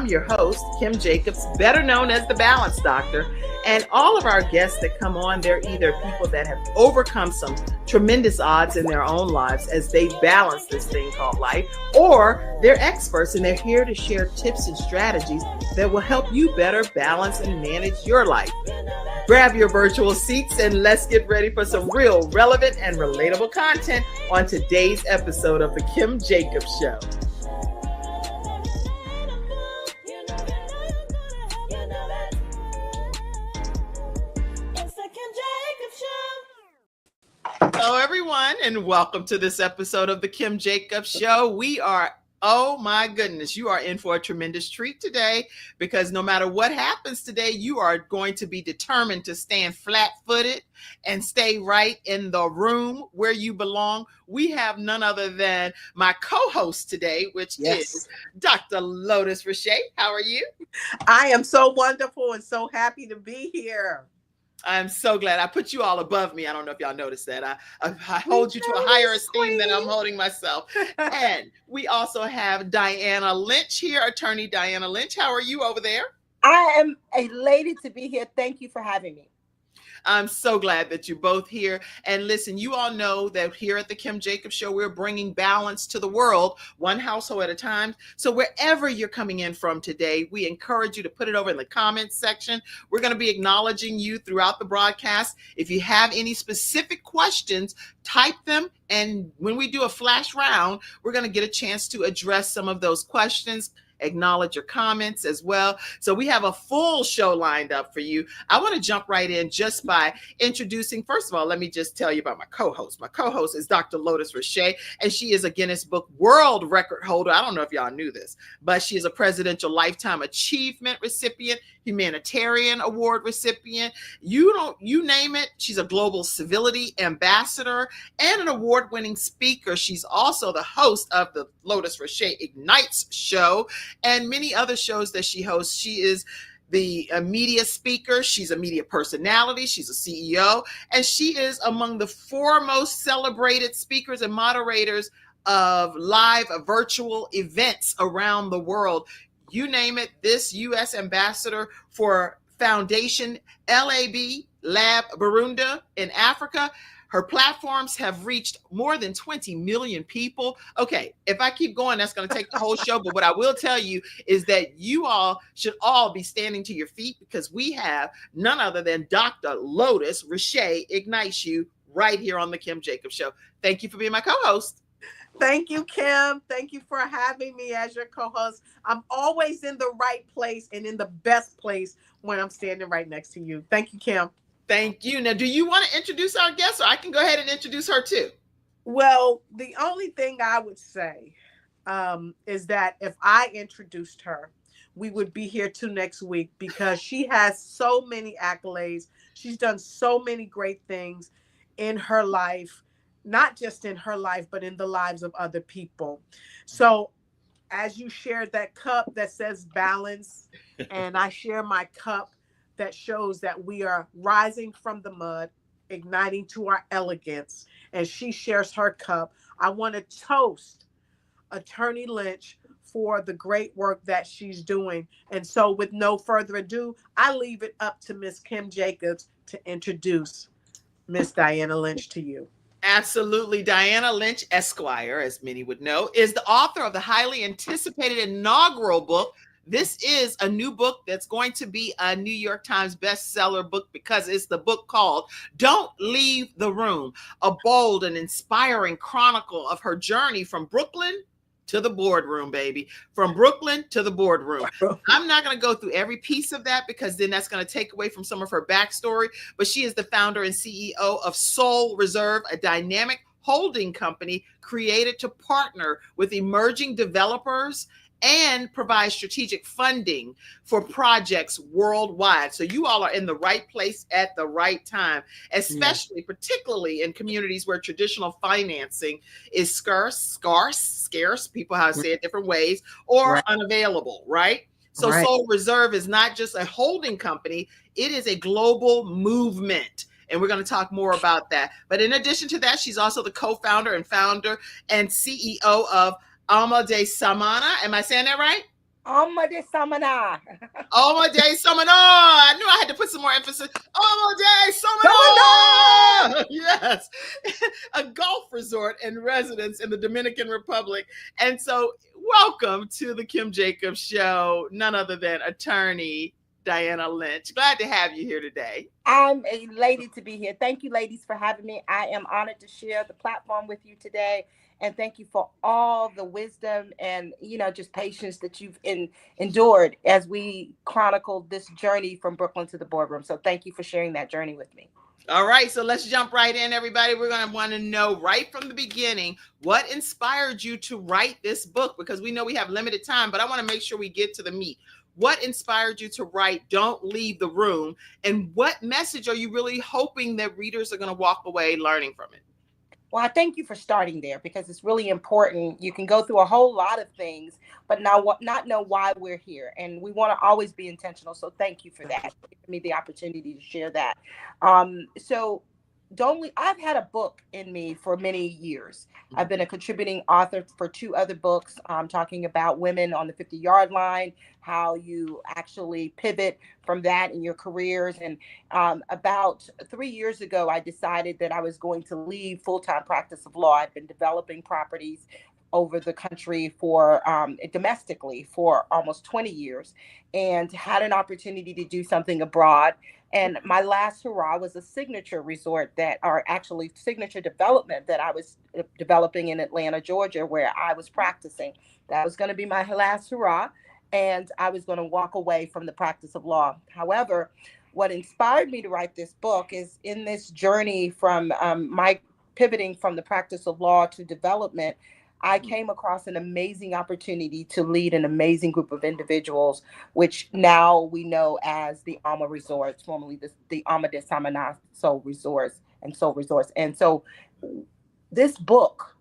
I'm your host, Kim Jacobs, better known as the Balance Doctor. And all of our guests that come on, they're either people that have overcome some tremendous odds in their own lives as they balance this thing called life, or they're experts and they're here to share tips and strategies that will help you better balance and manage your life. Grab your virtual seats and let's get ready for some real relevant and relatable content on today's episode of The Kim Jacobs Show. Hello, everyone, and welcome to this episode of The Kim Jacobs Show. Oh my goodness, you are in for a tremendous treat today, because no matter what happens today, you are going to be determined to stand flat-footed and stay right in the room where you belong. We have none other than my co-host today, which is Dr. Lotus Riche. How are you? I am so wonderful and so happy to be here. I'm so glad. I put you all above me. I don't know if y'all noticed that. I hold you to a higher esteem than I'm holding myself. And we also have Diana Lynch here, Attorney Diana Lynch. How are you over there? I am elated to be here. Thank you for having me. I'm so glad that you're both here. And listen, you all know that here at the Kim Jacobs Show, we're bringing balance to the world, one household at a time. So wherever you're coming in from today, we encourage you to put it over in the comments section. We're going to be acknowledging you throughout the broadcast. If you have any specific questions, type them. And when we do a flash round, we're going to get a chance to address some of those questions, acknowledge your comments as well. So we have a full show lined up for you. I want to jump right in just by introducing, first of all, let me just tell you about my co-host. My co-host is Dr. Lotus Riche, and she is a Guinness Book World Record holder. I don't know if y'all knew this, but she is a Presidential Lifetime Achievement recipient, Humanitarian Award recipient. You name it. She's a Global Civility Ambassador and an award-winning speaker. She's also the host of the Lotus Riche Ignites show and many other shows that she hosts. She is the media speaker. She's a media personality. She's a CEO, and she is among the foremost celebrated speakers and moderators of live virtual events around the world. You name it, this U.S. ambassador for Foundation Lab Burundi in Africa. Her platforms have reached more than 20 million people. Okay, if I keep going, that's going to take the whole show. But what I will tell you is that you all should all be standing to your feet, because we have none other than Dr. Lotus Riche Ignites You right here on the Kim Jacobs Show. Thank you for being my co-host. Thank you, Kim. Thank you for having me as your co-host. I'm always in the right place and in the best place when I'm standing right next to you. Thank you, Kim. Thank you. Now, do you want to introduce our guest, or I can go ahead and introduce her too? Well, the only thing I would say is that if I introduced her, we would be here till next week, because she has so many accolades. She's done so many great things in her life, not just in her life, but in the lives of other people. So as you shared that cup that says balance, and I share my cup that shows that we are rising from the mud, igniting to our elegance, and she shares her cup, I want to toast Attorney Lynch for the great work that she's doing. And so with no further ado, I leave it up to Miss Kim Jacobs to introduce Miss Diana Lynch to you. Absolutely. Diana Lynch, Esquire, as many would know, is the author of the highly anticipated inaugural book. This is a new book that's going to be a New York Times bestseller book, because it's the book called Don't Leave the Room, a bold and inspiring chronicle of her journey from Brooklyn to the boardroom, baby. From Brooklyn to the boardroom. I'm not going to go through every piece of that, because then that's going to take away from some of her backstory. But she is the founder and CEO of Soul Reserve, a dynamic holding company created to partner with emerging developers and provide strategic funding for projects worldwide. So you all are in the right place at the right time, especially particularly in communities where traditional financing is scarce, people how to say it different ways, or unavailable, right? So Soul Reserve is not just a holding company, it is a global movement. And we're going to talk more about that. But in addition to that, she's also the co-founder and founder and CEO of Alma de Samana. Am I saying that right? Alma de Samana. Oh my day, Summoner! I knew I had to put some more emphasis. Oh my day, Samana! Summoner! Yes, a golf resort and residence in the Dominican Republic. And so, welcome to the Kim Jacobs Show. None other than Attorney Diana Lynch. Glad to have you here today. I'm elated to be here. Thank you, ladies, for having me. I am honored to share the platform with you today. And thank you for all the wisdom and, just patience that you've endured as we chronicled this journey from Brooklyn to the boardroom. So thank you for sharing that journey with me. All right, so let's jump right in, everybody. We're going to want to know right from the beginning what inspired you to write this book, because we know we have limited time, but I want to make sure we get to the meat. What inspired you to write Don't Leave the Room? And what message are you really hoping that readers are going to walk away learning from it? Well, I thank you for starting there because it's really important. You can go through a whole lot of things, but not know why we're here. And we want to always be intentional. So thank you for that. Give me the opportunity to share that. So don't we, I've had a book in me for many years. I've been a contributing author for two other books, talking about women on the 50-yard line, how you actually pivot from that in your careers. And about 3 years ago, I decided that I was going to leave full-time practice of law. I've been developing properties over the country for domestically for almost 20 years, and had an opportunity to do something abroad. And my last hurrah was a signature resort that, or actually signature development that I was developing in Atlanta, Georgia, where I was practicing. That was going to be my last hurrah. And I was going to walk away from the practice of law. However, what inspired me to write this book is in this journey from my pivoting from the practice of law to development, I came across an amazing opportunity to lead an amazing group of individuals, which now we know as the Alma Resorts, formerly the Alma de Samana Soul Resorts and Soul Resorts. And so this book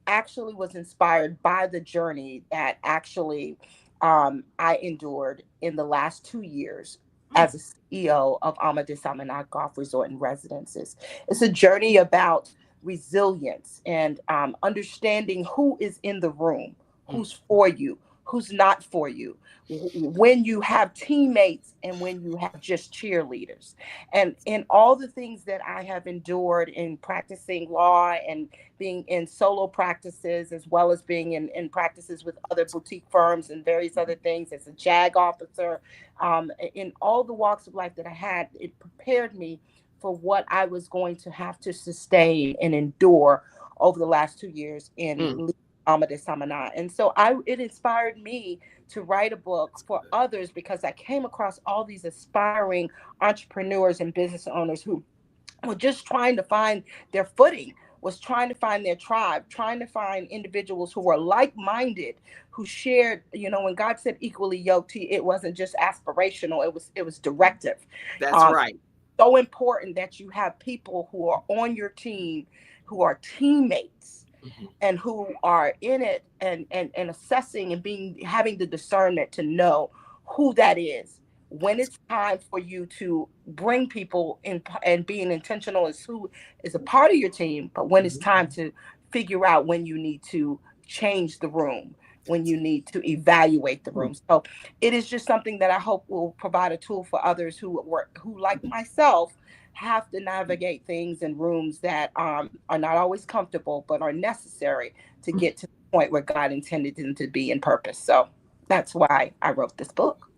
actually was inspired by the journey that actually I endured in the last 2 years as a CEO of Alma de Samana Golf Resort and Residences. It's a journey about resilience and understanding who is in the room, who's for you, who's not for you, when you have teammates and when you have just cheerleaders. And in all the things that I have endured in practicing law and being in solo practices, as well as being in practices with other boutique firms and various other things as a JAG officer, in all the walks of life that I had, it prepared me for what I was going to have to sustain and endure over the last 2 years in Alma de Samana. And so it inspired me to write a book for others because I came across all these aspiring entrepreneurs and business owners who were just trying to find their footing, was trying to find their tribe, trying to find individuals who were like-minded, who shared, when God said equally yoked, it wasn't just aspirational, it was directive. That's right. So important that you have people who are on your team, who are teammates, and who are in it and assessing and having the discernment to know who that is. When it's time for you to bring people in and being intentional as who is a part of your team, but when it's time to figure out when you need to change the room, when you need to evaluate the room. So it is just something that I hope will provide a tool for others who like myself, have to navigate things in rooms that are not always comfortable, but are necessary to get to the point where God intended them to be in purpose. So that's why I wrote this book.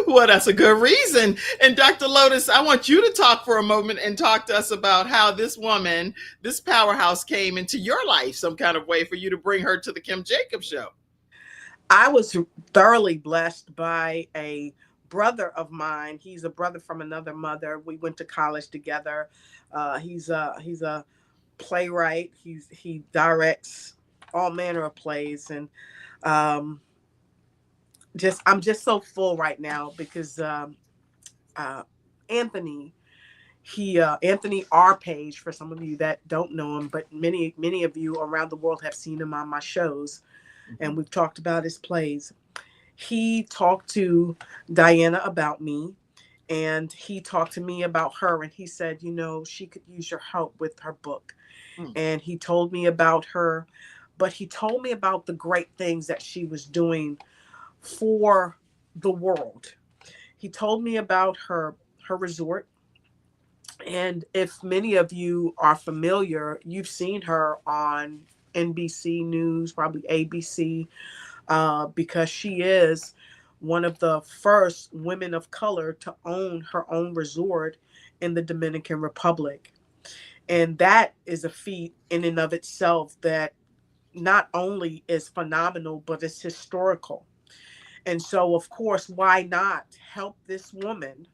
Well, that's a good reason. And Dr. Lotus, I want you to talk for a moment and talk to us about how this woman, this powerhouse, came into your life some kind of way for you to bring her to the Kim Jacobs Show. I was thoroughly blessed by a brother of mine. He's a brother from another mother. We went to college together. He's a playwright. He directs all manner of plays, and I'm just so full right now because Anthony. Anthony R. Page, for some of you that don't know him, but many of you around the world have seen him on my shows, and we've talked about his plays. He talked to Diana about me, and he talked to me about her, and he said, she could use your help with her book. And he told me about her, but he told me about the great things that she was doing for the world. He told me about her resort. And if many of you are familiar, you've seen her on NBC News, probably ABC, because she is one of the first women of color to own her own resort in the Dominican Republic. And that is a feat in and of itself that not only is phenomenal, but it's historical. And so, of course, why not help this woman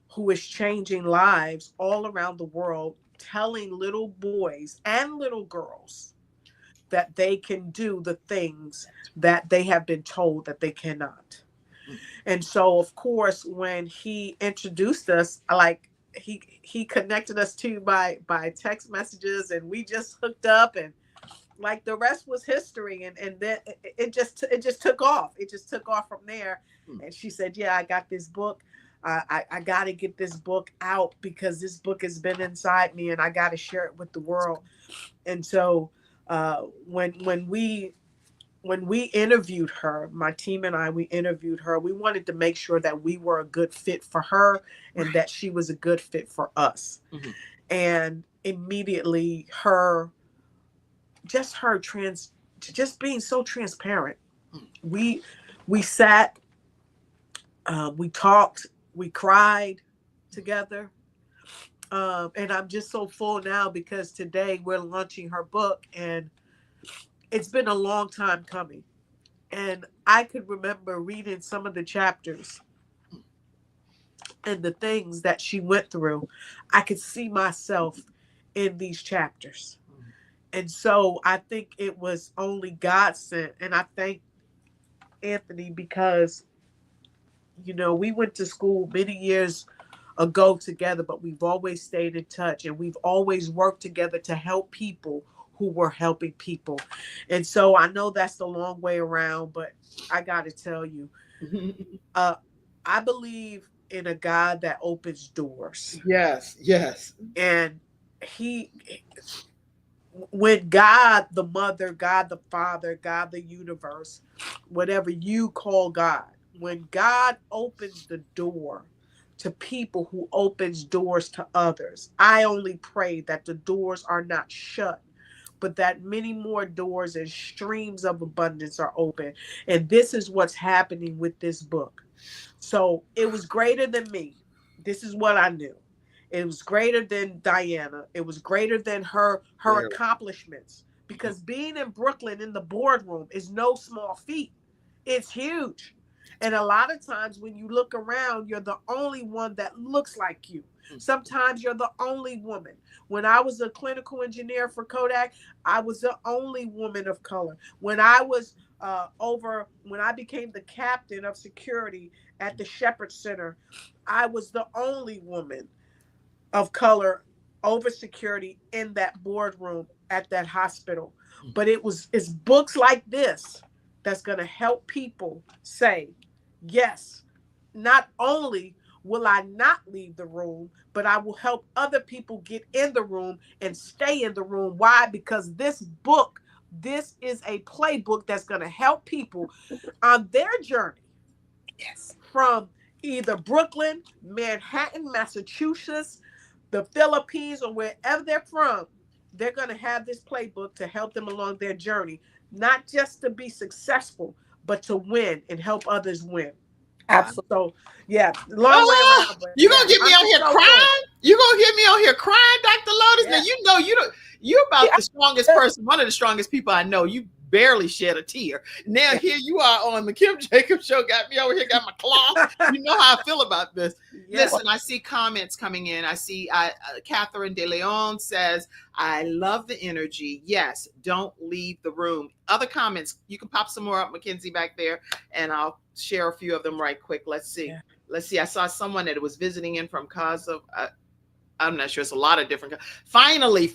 who is changing lives all around the world, telling little boys and little girls that they can do the things that they have been told that they cannot. And so, of course, when he introduced us, like he connected us to by text messages, and we just hooked up, and like the rest was history. And then it just took off. It just took off from there. And she said, "Yeah, I got this book. I got to get this book out because this book has been inside me, and I got to share it with the world." And so, when we interviewed her, my team and I, we interviewed her. We wanted to make sure that we were a good fit for her and that she was a good fit for us. Mm-hmm. And immediately just being so transparent. We sat, we talked, we cried together. And I'm just so full now because today we're launching her book, and it's been a long time coming. And I could remember reading some of the chapters and the things that she went through. I could see myself in these chapters. And so I think it was only God sent. And I thank Anthony because, we went to school many years ago together, but we've always stayed in touch, and we've always worked together to help people who were helping people. And so I know that's the long way around, but I got to tell you, I believe in a God that opens doors. Yes, yes. And when God the Mother, God the Father, God the universe, whatever you call God, when God opens the door to people who opens doors to others, I only pray that the doors are not shut, but that many more doors and streams of abundance are open. And this is what's happening with this book. So it was greater than me. This is what I knew. It was greater than Diana. It was greater than her accomplishments. Because being in Brooklyn in the boardroom is no small feat. It's huge. And a lot of times when you look around, you're the only one that looks like you. Sometimes you're the only woman. When I was a clinical engineer for Kodak, I was the only woman of color. When I was when I became the captain of security at the Shepherd Center, I was the only woman of color over security in that boardroom at that hospital. But it's books like this that's going to help people say, yes, not only will I not leave the room, but I will help other people get in the room and stay in the room. Why? Because this is a playbook that's going to help people on their journey. Yes. From either Brooklyn, Manhattan, Massachusetts, the Philippines, or wherever they're from, they're going to have this playbook to help them along their journey, not just to be successful, but to win and help others win. Absolutely. So, yeah, long way around. But you gonna get me on here crying? You gonna get me on here crying, Dr. Lotus? Yeah. Now you're about the strongest person, one of the strongest people I know. You barely shed a tear. Now here you are on the Kim Jacobs Show. Got me over here, got my claw. You know how I feel about this. Yes. Listen, I see comments coming in. I see Catherine De Leon says, I love the energy. Yes, don't leave the room. Other comments, you can pop some more up, Mackenzie, back there, and I'll share a few of them right quick. Let's see. Yeah. Let's see. I saw someone that was visiting in from Kosovo. I'm not sure. It's a lot of different. Finally,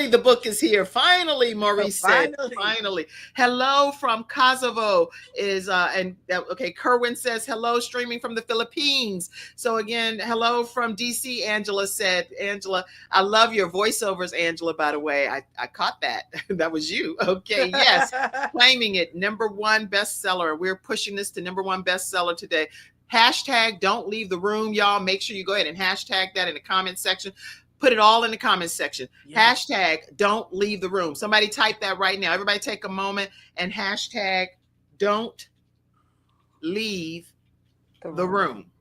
the book is here. Finally, Maurice said. Finally. Hello from Kosovo is okay. Kerwin says hello, streaming from the Philippines. So again, hello from DC. Angela said. Angela, I love your voiceovers, Angela. By the way, I caught that. That was you. Okay, yes, claiming it #1 bestseller. We're pushing this to #1 bestseller today. Hashtag don't leave the room, y'all. Make sure you go ahead and hashtag that in the comment section. Put it all in the comment section. Yes. Hashtag don't leave the room. Somebody type that right now. Everybody take a moment and hashtag don't leave the room.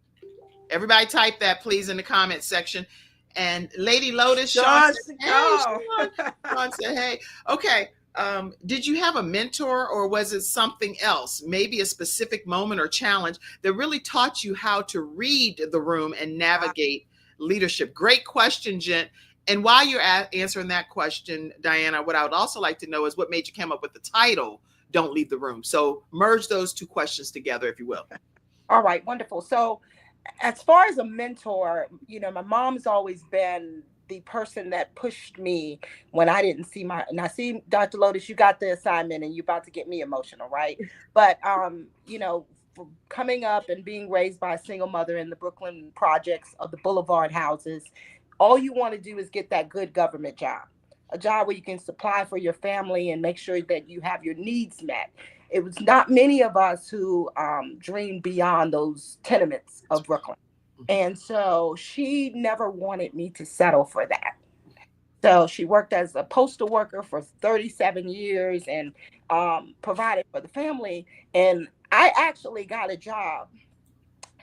Everybody type that, please, in the comment section. And Lady Lotus, Sean said, hey. Sean said, hey. Okay. Did you have a mentor, or was it something else, maybe a specific moment or challenge that really taught you how to read the room and navigate leadership? Great question, Jen. And while you're answering that question, Diana, what I would also like to know is what made you come up with the title, Don't Leave the Room. So merge those two questions together, if you will. All right, wonderful. So as far as a mentor, my mom's always been the person that pushed me when I didn't see and I see, Dr. Lotus, you got the assignment and you're about to get me emotional, right? But, coming up and being raised by a single mother in the Brooklyn projects of the Boulevard houses, all you want to do is get that good government job, a job where you can supply for your family and make sure that you have your needs met. It was not many of us who dreamed beyond those tenements of Brooklyn. And so she never wanted me to settle for that. So she worked as a postal worker for 37 years and provided for the family. And I actually got a job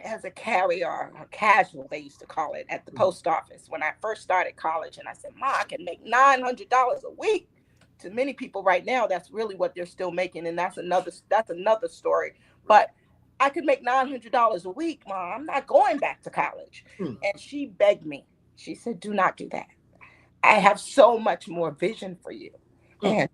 as a carrier, or casual, they used to call it, at the post office when I first started college. And I said, Ma, I can make $900 a week. To many people right now, that's really what they're still making. And that's another story. But I could make $900 a week, Mom. I'm not going back to college. And she begged me. She said, do not do that. I have so much more vision for you. And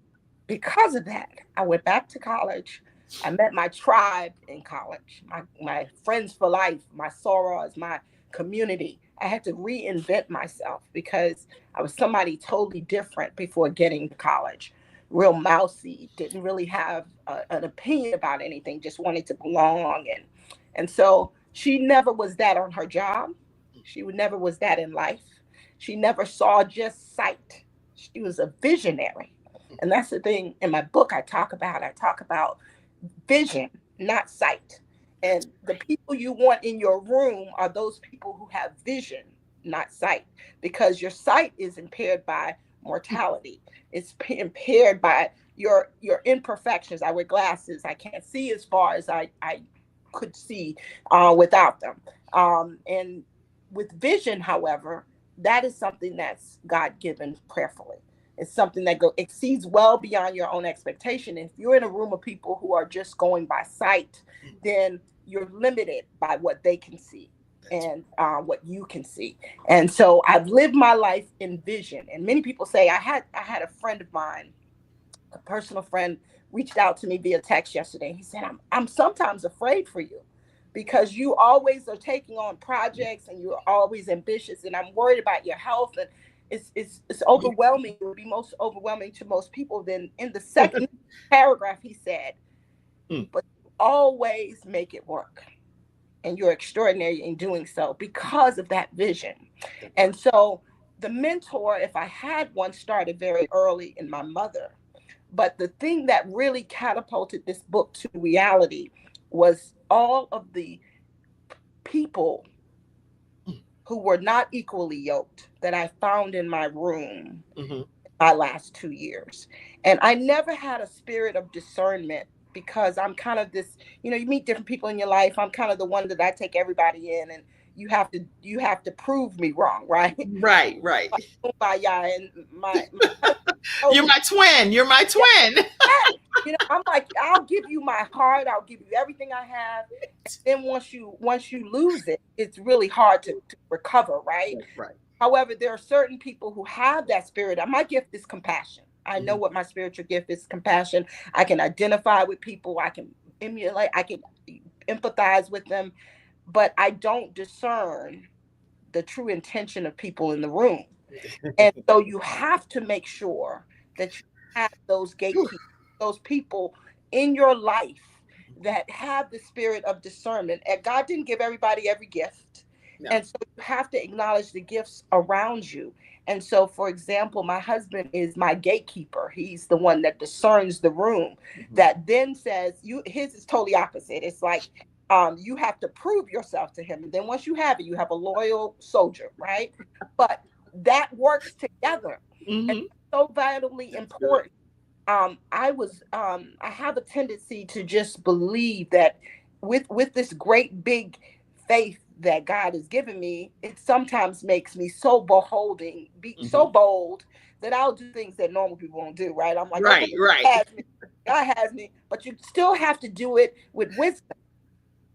because of that, I went back to college. I met my tribe in college, my friends for life, my sorors, my community. I had to reinvent myself because I was somebody totally different before getting to college. Real mousy, didn't really have an opinion about anything, just wanted to belong. And so she never was that on her job. She never was that in life. She never saw just sight. She was a visionary. And that's the thing in my book I talk about vision, not sight. And the people you want in your room are those people who have vision, not sight, because your sight is impaired by mortality. It's impaired by your imperfections. I wear glasses. I can't see as far as I could see without them. And with vision, however, that is something that's God-given prayerfully. It's something that exceeds well beyond your own expectation. If you're in a room of people who are just going by sight, then you're limited by what they can see and what you can see. And so I've lived my life in vision. And many people say, I had a friend of mine, a personal friend, reached out to me via text yesterday. He said, I'm sometimes afraid for you because you always are taking on projects and you're always ambitious, and I'm worried about your health. And it's overwhelming. It would be most overwhelming to most people. Then in the second paragraph, he said, but always make it work. And you're extraordinary in doing so because of that vision. And so the mentor, if I had one, started very early in my mother. But the thing that really catapulted this book to reality was all of the people who were not equally yoked that I found in my room my last 2 years. And I never had a spirit of discernment because I'm kind of this, you meet different people in your life. I'm kind of the one that I take everybody in, and you have to prove me wrong, right? Right. And You're my twin. You're my twin. I'm like, I'll give you my heart. I'll give you everything I have. Then once you lose it, it's really hard to recover, right? Right. However, there are certain people who have that spirit. My gift is compassion. I know what my spiritual gift is, compassion. I can identify with people. I can emulate. I can empathize with them, but I don't discern the true intention of people in the room. And so you have to make sure that you have those gatekeepers, those people in your life that have the spirit of discernment. And God didn't give everybody every gift. No. And so you have to acknowledge the gifts around you. And so, for example, my husband is my gatekeeper. He's the one that discerns the room, that then says, his is totally opposite. It's like, you have to prove yourself to him. And then once you have it, you have a loyal soldier, right? But that works together. And it's so vitally important. I have a tendency to just believe that with this great big faith that God has given me, it sometimes makes me so beholding, so bold, that I'll do things that normal people won't do, right? I'm like, right, okay, right. God has me, but you still have to do it with wisdom.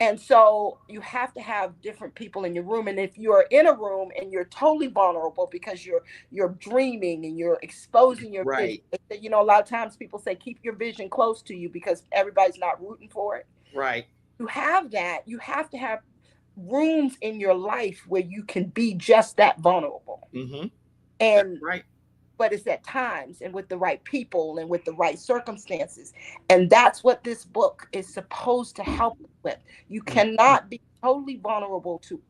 And so you have to have different people in your room. And if you're in a room and you're totally vulnerable because you're dreaming and you're exposing your vision, you know, a lot of times people say, keep your vision close to you because everybody's not rooting for it. Right. You have that. You have to have rooms in your life where you can be just that vulnerable. And right. But it's at times and with the right people and with the right circumstances. And that's what this book is supposed to help with. You cannot be totally vulnerable to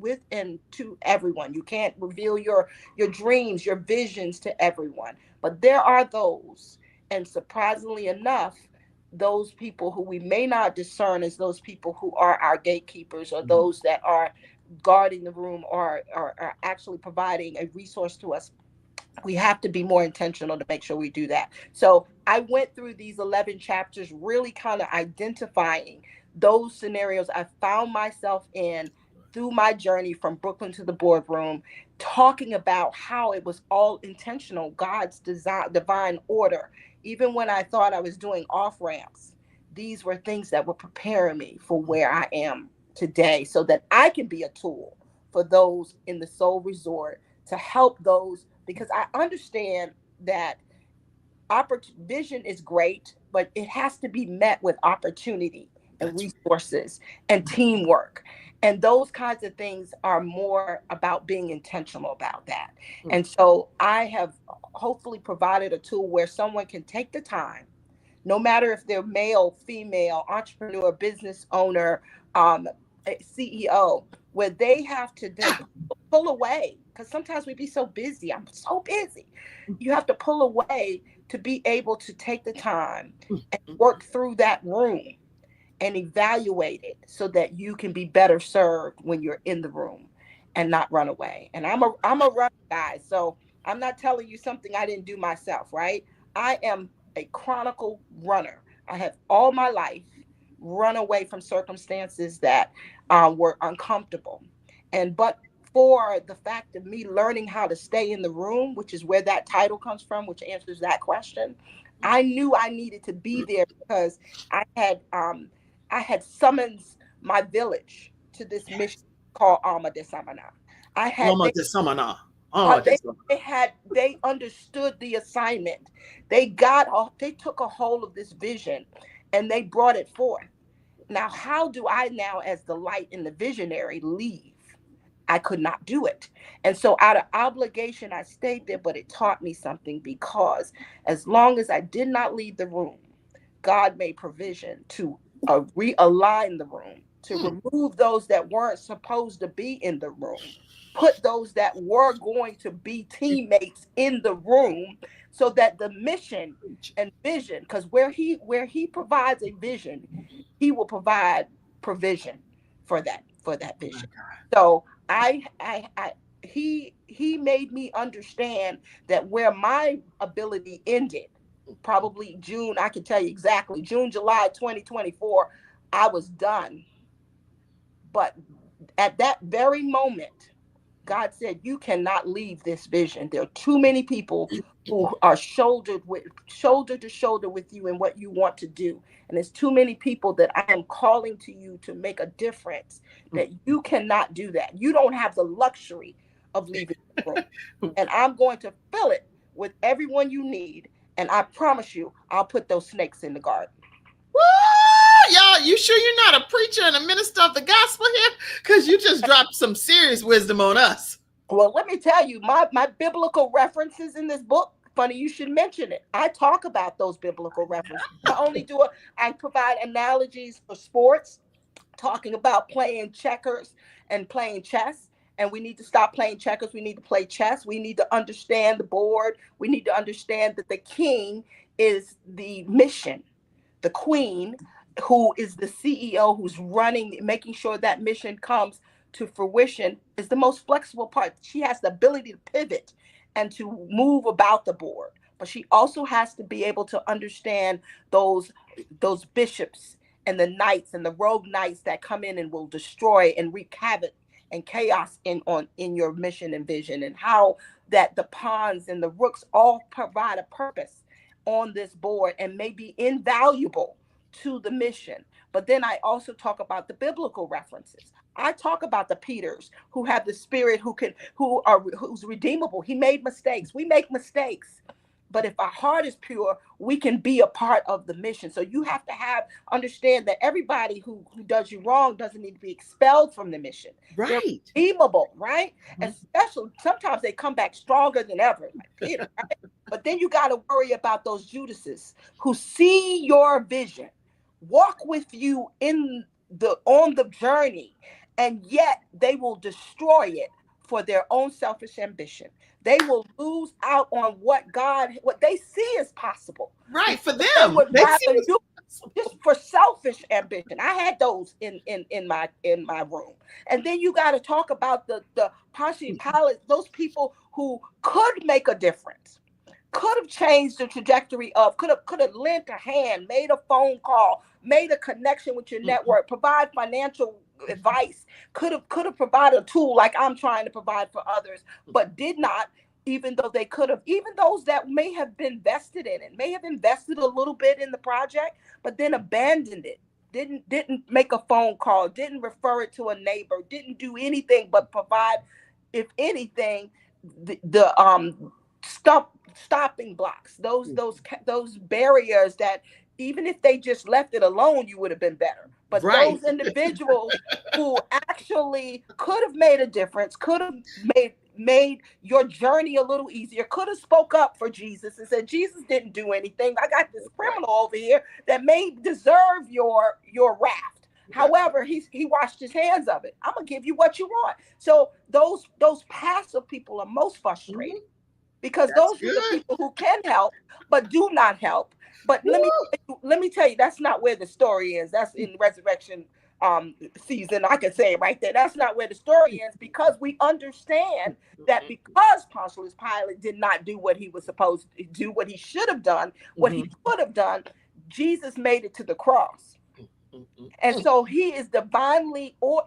everyone. You can't reveal your dreams, your visions to everyone. But there are those, and surprisingly enough, those people who we may not discern as those people who are our gatekeepers, or those that are guarding the room, or are actually providing a resource to us. We have to be more intentional to make sure we do that. So I went through these 11 chapters, really kind of identifying those scenarios I found myself in through my journey from Brooklyn to the boardroom, talking about how it was all intentional, God's divine order. Even when I thought I was doing off ramps, these were things that were preparing me for where I am today, so that I can be a tool for those in the Soul Resort to help those, because I understand that vision is great, but it has to be met with opportunity and resources and teamwork. And those kinds of things are more about being intentional about that. And so I have hopefully provided a tool where someone can take the time, no matter if they're male, female, entrepreneur, business owner, CEO, where they have to then pull away, because sometimes we be so busy. I'm so busy. You have to pull away to be able to take the time and work through that room and evaluate it so that you can be better served when you're in the room and not run away. And I'm a runner, guy. So I'm not telling you something I didn't do myself, right? I am a chronicle runner. I have all my life run away from circumstances that were uncomfortable. But for the fact of me learning how to stay in the room, which is where that title comes from, which answers that question, I knew I needed to be there because I had summoned my village to this mission called Alma de Samana. They understood the assignment. They took a hold of this vision and they brought it forth. Now, how do I now, as the light and the visionary, leave? I could not do it. And so out of obligation, I stayed there, but it taught me something, because as long as I did not leave the room, God made provision to realign the room, to remove those that weren't supposed to be in the room, put those that were going to be teammates in the room, so that the mission and vision, because where he provides a vision, he will provide provision for that vision. So he made me understand that where my ability ended, probably June, I can tell you exactly, July 2024, I was done. But at that very moment, God said, you cannot leave this vision. There are too many people who are shoulder to shoulder with you in what you want to do. And there's too many people that I am calling to you to make a difference, that you cannot do that. You don't have the luxury of leaving the room. And I'm going to fill it with everyone you need. And I promise you, I'll put those snakes in the garden. Woo! Y'all, you sure you're not a preacher and a minister of the gospel here? Because you just dropped some serious wisdom on us. Well, let me tell you, my biblical references in this book, funny you should mention it. I talk about those biblical references. Not only do I provide analogies for sports, talking about playing checkers and playing chess. And we need to stop playing checkers. We need to play chess. We need to understand the board. We need to understand that the king is the mission, the queen, who is the CEO, who's running, making sure that mission comes to fruition, is the most flexible part. She has the ability to pivot and to move about the board, but she also has to be able to understand those those bishops and the knights and the rogue knights that come in and will destroy and wreak havoc and chaos in your mission and vision, and how that the pawns and the rooks all provide a purpose on this board and may be invaluable to the mission. But then I also talk about the biblical references. I talk about the Peters who have the spirit, who's redeemable. He made mistakes. We make mistakes. But if our heart is pure, we can be a part of the mission. So you have to understand that everybody who does you wrong doesn't need to be expelled from the mission. Right. They're redeemable, right? Mm-hmm. Especially sometimes they come back stronger than ever, like Peter, right? But then you got to worry about those Judases who see your vision, walk with you on the journey, and yet they will destroy it for their own selfish ambition. They will lose out on what they see as possible. Right, for them. They see you just for selfish ambition. I had those in my room. And then you got to talk about the Pontius Pilate, those people who could make a difference, could have changed the trajectory of, could have lent a hand, made a phone call, made a connection with your network, provide financial advice, could have provided a tool like I'm trying to provide for others, but did not, even though they could have. Even those that may have been vested in it, may have invested a little bit in the project, but then abandoned it, didn't make a phone call, didn't refer it to a neighbor, didn't do anything but provide, if anything, the stopping blocks, those barriers that even if they just left it alone, you would have been better. But right. Those individuals who actually could have made a difference, could have made your journey a little easier, could have spoke up for Jesus and said, Jesus didn't do anything. I got this criminal over here that may deserve your wrath. However, he washed his hands of it. I'm gonna give you what you want. So those passive people are most frustrating, because those are the people who can help but do not help. But let me tell you, that's not where the story is. That's in resurrection season. I can say it right there. That's not where the story ends, because we understand that because Pontius Pilate did not do what he was supposed to do, what he should have done, what he could have done, Jesus made it to the cross. And so he is divinely, or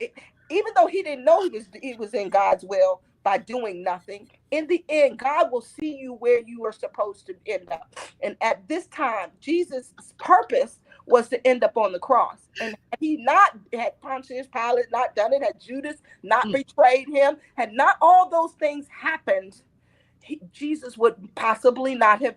even though he didn't know he was in God's will by doing nothing, in the end, God will see you where you are supposed to end up. And at this time, Jesus' purpose was to end up on the cross. And had Pontius Pilate not done it, had Judas not betrayed him, had not all those things happened, Jesus would possibly not have,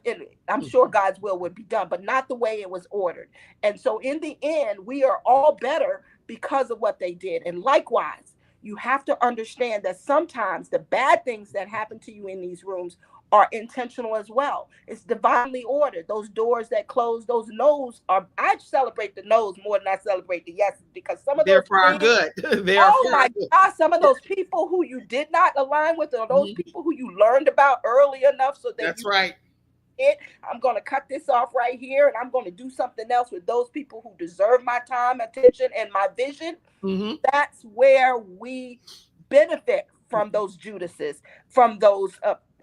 I'm sure God's will would be done, but not the way it was ordered. And so in the end, we are all better because of what they did. And likewise, you have to understand that sometimes the bad things that happen to you in these rooms are intentional as well. It's divinely ordered. Those doors that close, those no's I celebrate the no's more than I celebrate the yeses, because some of those are good. God, some of those people who you did not align with, or those people who you learned about early enough so that I'm going to cut this off right here, and I'm going to do something else with those people who deserve my time, attention, and my vision. That's where we benefit from those Judases, from those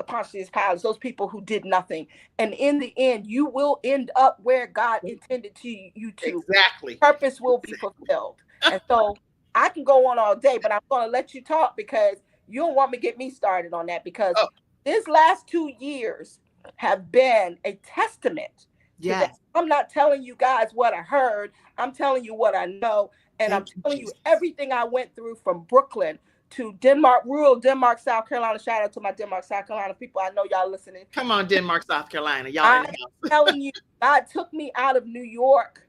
Pontius Pilate, those people who did nothing. And in the end, you will end up where God intended you to. Exactly. Purpose will be fulfilled. And so I can go on all day, but I'm going to let you talk, because you don't want me to get me started on that, because this last 2 years have been a testament to that. I'm not telling you guys what I heard. I'm telling you what I know. And I'm telling you everything I went through, from Brooklyn to Denmark, rural Denmark, South Carolina. Shout out to my Denmark, South Carolina people. I know y'all listening. Come on, Denmark, South Carolina. Y'all. I'm telling you, God took me out of New York,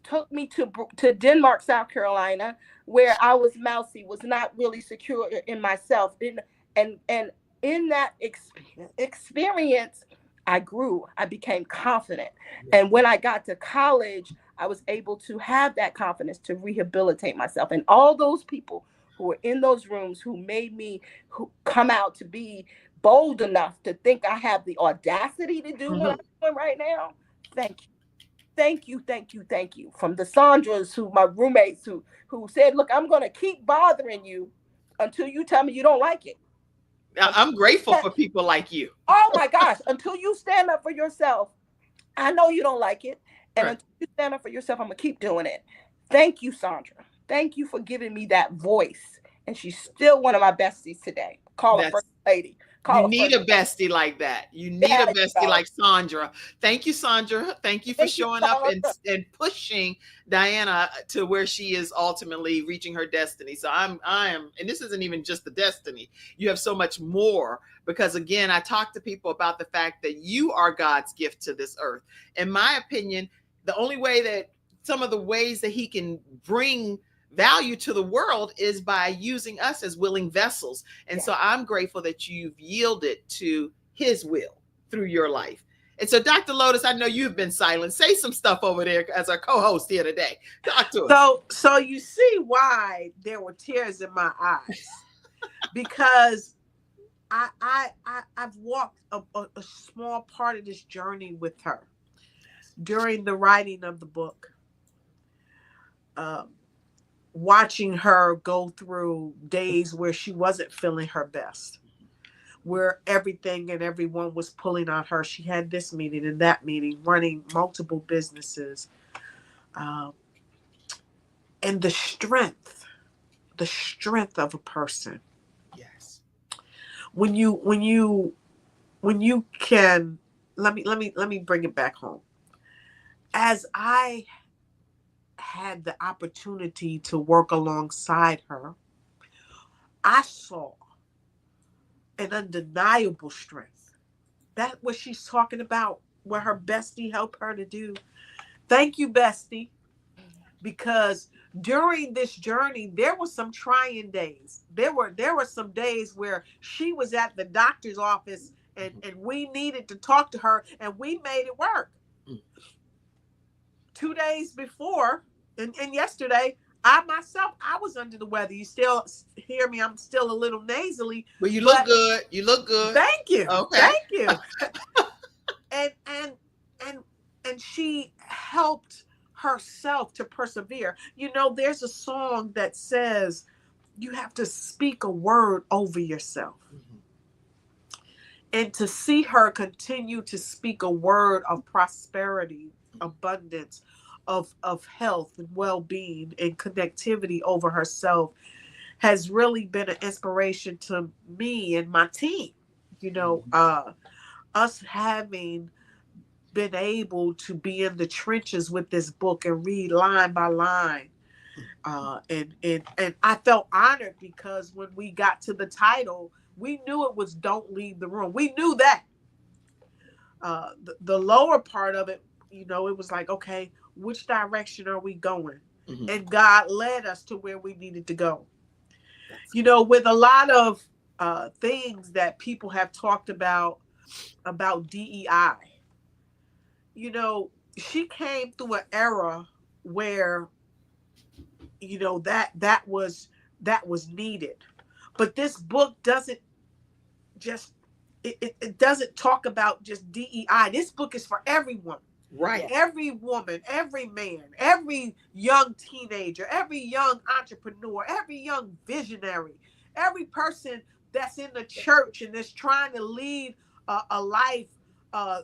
took me to Denmark, South Carolina, where I was mousy, was not really secure in myself. And in that experience, I grew, I became confident. And when I got to college, I was able to have that confidence to rehabilitate myself. And all those people who were in those rooms who made me who come out to be bold enough to think I have the audacity to do what I'm doing right now, thank you. Thank you, thank you, thank you. From the Sandras, who my roommates who said, look, I'm gonna keep bothering you until you tell me you don't like it. I'm grateful for people like you. Oh my gosh, until you stand up for yourself. I know you don't like it. And until you stand up for yourself, I'm gonna keep doing it. Thank you, Sandra. Thank you for giving me that voice. And she's still one of my besties today. Call her first lady. You need a bestie like that. You need a bestie like Sandra. Thank you, Sandra. Thank you for showing up and pushing Diana to where she is ultimately reaching her destiny. So I am, and this isn't even just the destiny. You have so much more, because again, I talk to people about the fact that you are God's gift to this earth. In my opinion, the only way that some of the ways that he can bring value to the world is by using us as willing vessels. And so I'm grateful that you've yielded to his will through your life. And so, Dr. Lotus, I know you've been silent. Say some stuff over there as our co-host here today. Talk to us. So you see why there were tears in my eyes, because I've walked a small part of this journey with her during the writing of the book. Watching her go through days where she wasn't feeling her best, where everything and everyone was pulling on her. She had this meeting and that meeting, running multiple businesses. And the strength of a person. Yes. When you can, let me bring it back home. As I had the opportunity to work alongside her, I saw an undeniable strength. That's what she's talking about, what her bestie helped her to do. Thank you, bestie. Because during this journey, there were some trying days. There were some days where she was at the doctor's office and we needed to talk to her, and we made it work. 2 days before, and yesterday, I was under the weather. You still hear me? I'm still a little nasally. Well, you look good. You look good. Thank you. Okay. Thank you. and she helped herself to persevere. You know, there's a song that says you have to speak a word over yourself. And to see her continue to speak a word of prosperity, abundance, of health and well-being and connectivity over herself has really been an inspiration to me and my team. You know, us having been able to be in the trenches with this book and read line by line. And I felt honored, because when we got to the title, we knew it was Don't Leave the Room. We knew that. The lower part of it, you know, it was like, okay, which direction are we going? And God led us to where we needed to go. You know, with a lot of things that people have talked about DEI, you know, she came through an era where, you know, that was needed. But this book doesn't just, it doesn't talk about just DEI. This book is for everyone. Right. Every woman, every man, every young teenager, every young entrepreneur, every young visionary, every person that's in the church and is trying to lead a life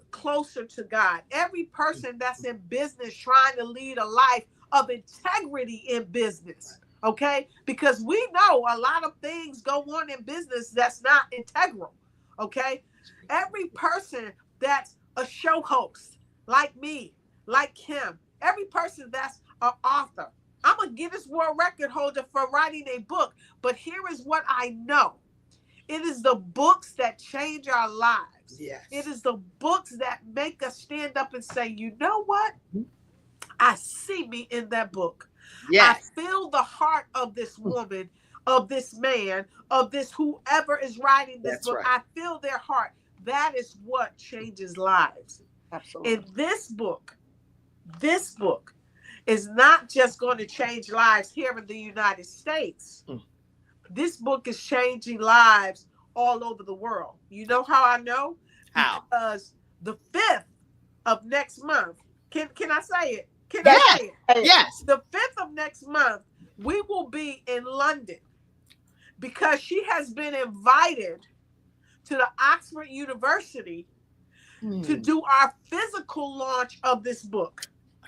closer to God. Every person that's in business trying to lead a life of integrity in business. Okay? Because we know a lot of things go on in business that's not integral. Okay? Every person that's a show host, like me, like Kim, every person that's an author. I'm a Guinness World Record holder for writing a book, but here is what I know. It is the books that change our lives. Yes. It is the books that make us stand up and say, you know what? I see me in that book. I Yes, feel the heart of this woman, of this man, of this whoever is writing this that's book. right. I feel their heart. That is what changes lives. Absolutely. In this book is not just going to change lives here in the United States. Mm. This book is changing lives all over the world. You know how I know? How? Because the 5th of next month, can I say it? Can I Yes. Yes, say it? yes. The 5th of next month, we will be in London because she has been invited to the Oxford University to Mm. do our physical launch of this book.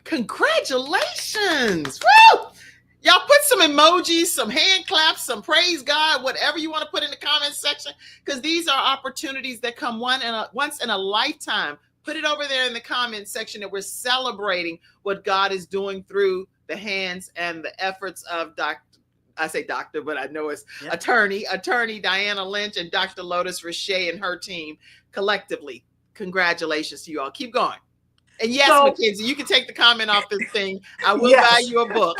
Congratulations. Woo! Y'all put some emojis, some hand claps, some praise God, whatever you want to put in the comment section, because these are opportunities that come once in a lifetime. Put it over there in the comment section that we're celebrating what God is doing through the hands and the efforts of I say doctor, but I know it's attorney Diana Lynch and Dr. Lotus Riche and her team collectively. Congratulations to you all. Keep going. And yes, So, Mackenzie, you can take the comment off this thing. I will buy yes. you a book.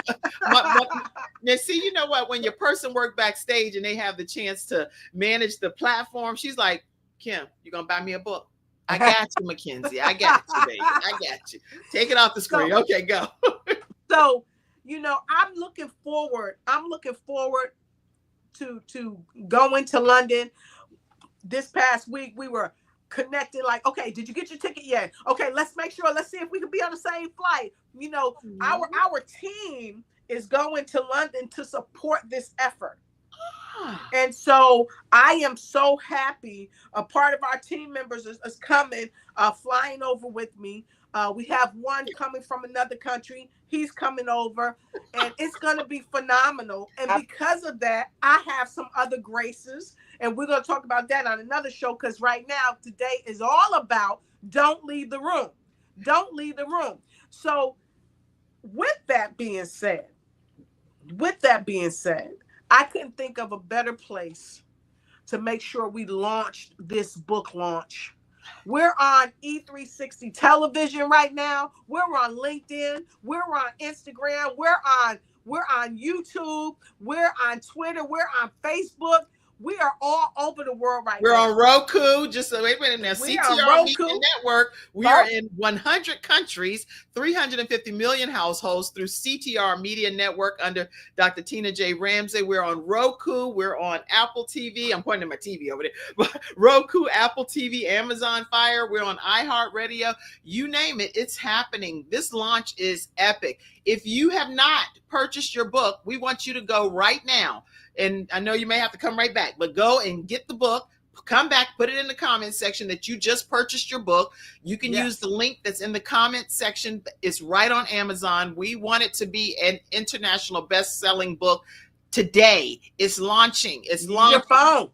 Now, see, you know what? When your person work backstage and they have the chance to manage the platform, she's like, Kim, you gonna buy me a book? I got you, Mackenzie. I got you, baby. I got you. Take it off the screen. Okay, go. So, I'm looking forward to going to London. This past week we were connected, like, okay, did you get your ticket yet? Okay, let's make sure, let's see if we can be on the same flight. Our team is going to London to support this effort. And so I am so happy. A part of our team members is coming, flying over with me. We have one coming from another country. He's coming over, and it's going to be phenomenal. And because of that, I have some other graces, and we're going to talk about that on another show, because right now, today is all about don't leave the room. Don't leave the room. So with that being said, I couldn't think of a better place to make sure we launched this book launch. We're on E360 television right now. We're on LinkedIn. We're on Instagram. We're on YouTube. We're on Twitter. We're on Facebook. We are all over the world right now. We're on Roku. Just so wait a minute now. CTR Media Network. We are in 100 countries, 350 million households through CTR Media Network under Dr. Tina J. Ramsey. We're on Roku. We're on Apple TV. I'm pointing at my TV over there. Roku, Apple TV, Amazon Fire. We're on iHeartRadio. You name it, it's happening. This launch is epic. If you have not purchased your book, we want you to go right now. And I know you may have to come right back, but go and get the book. Come back, put it in the comment section that you just purchased your book. You can use the link that's in the comment section. It's right on Amazon. We want it to be an international best-selling book today. It's launching. It's launching. Your phone.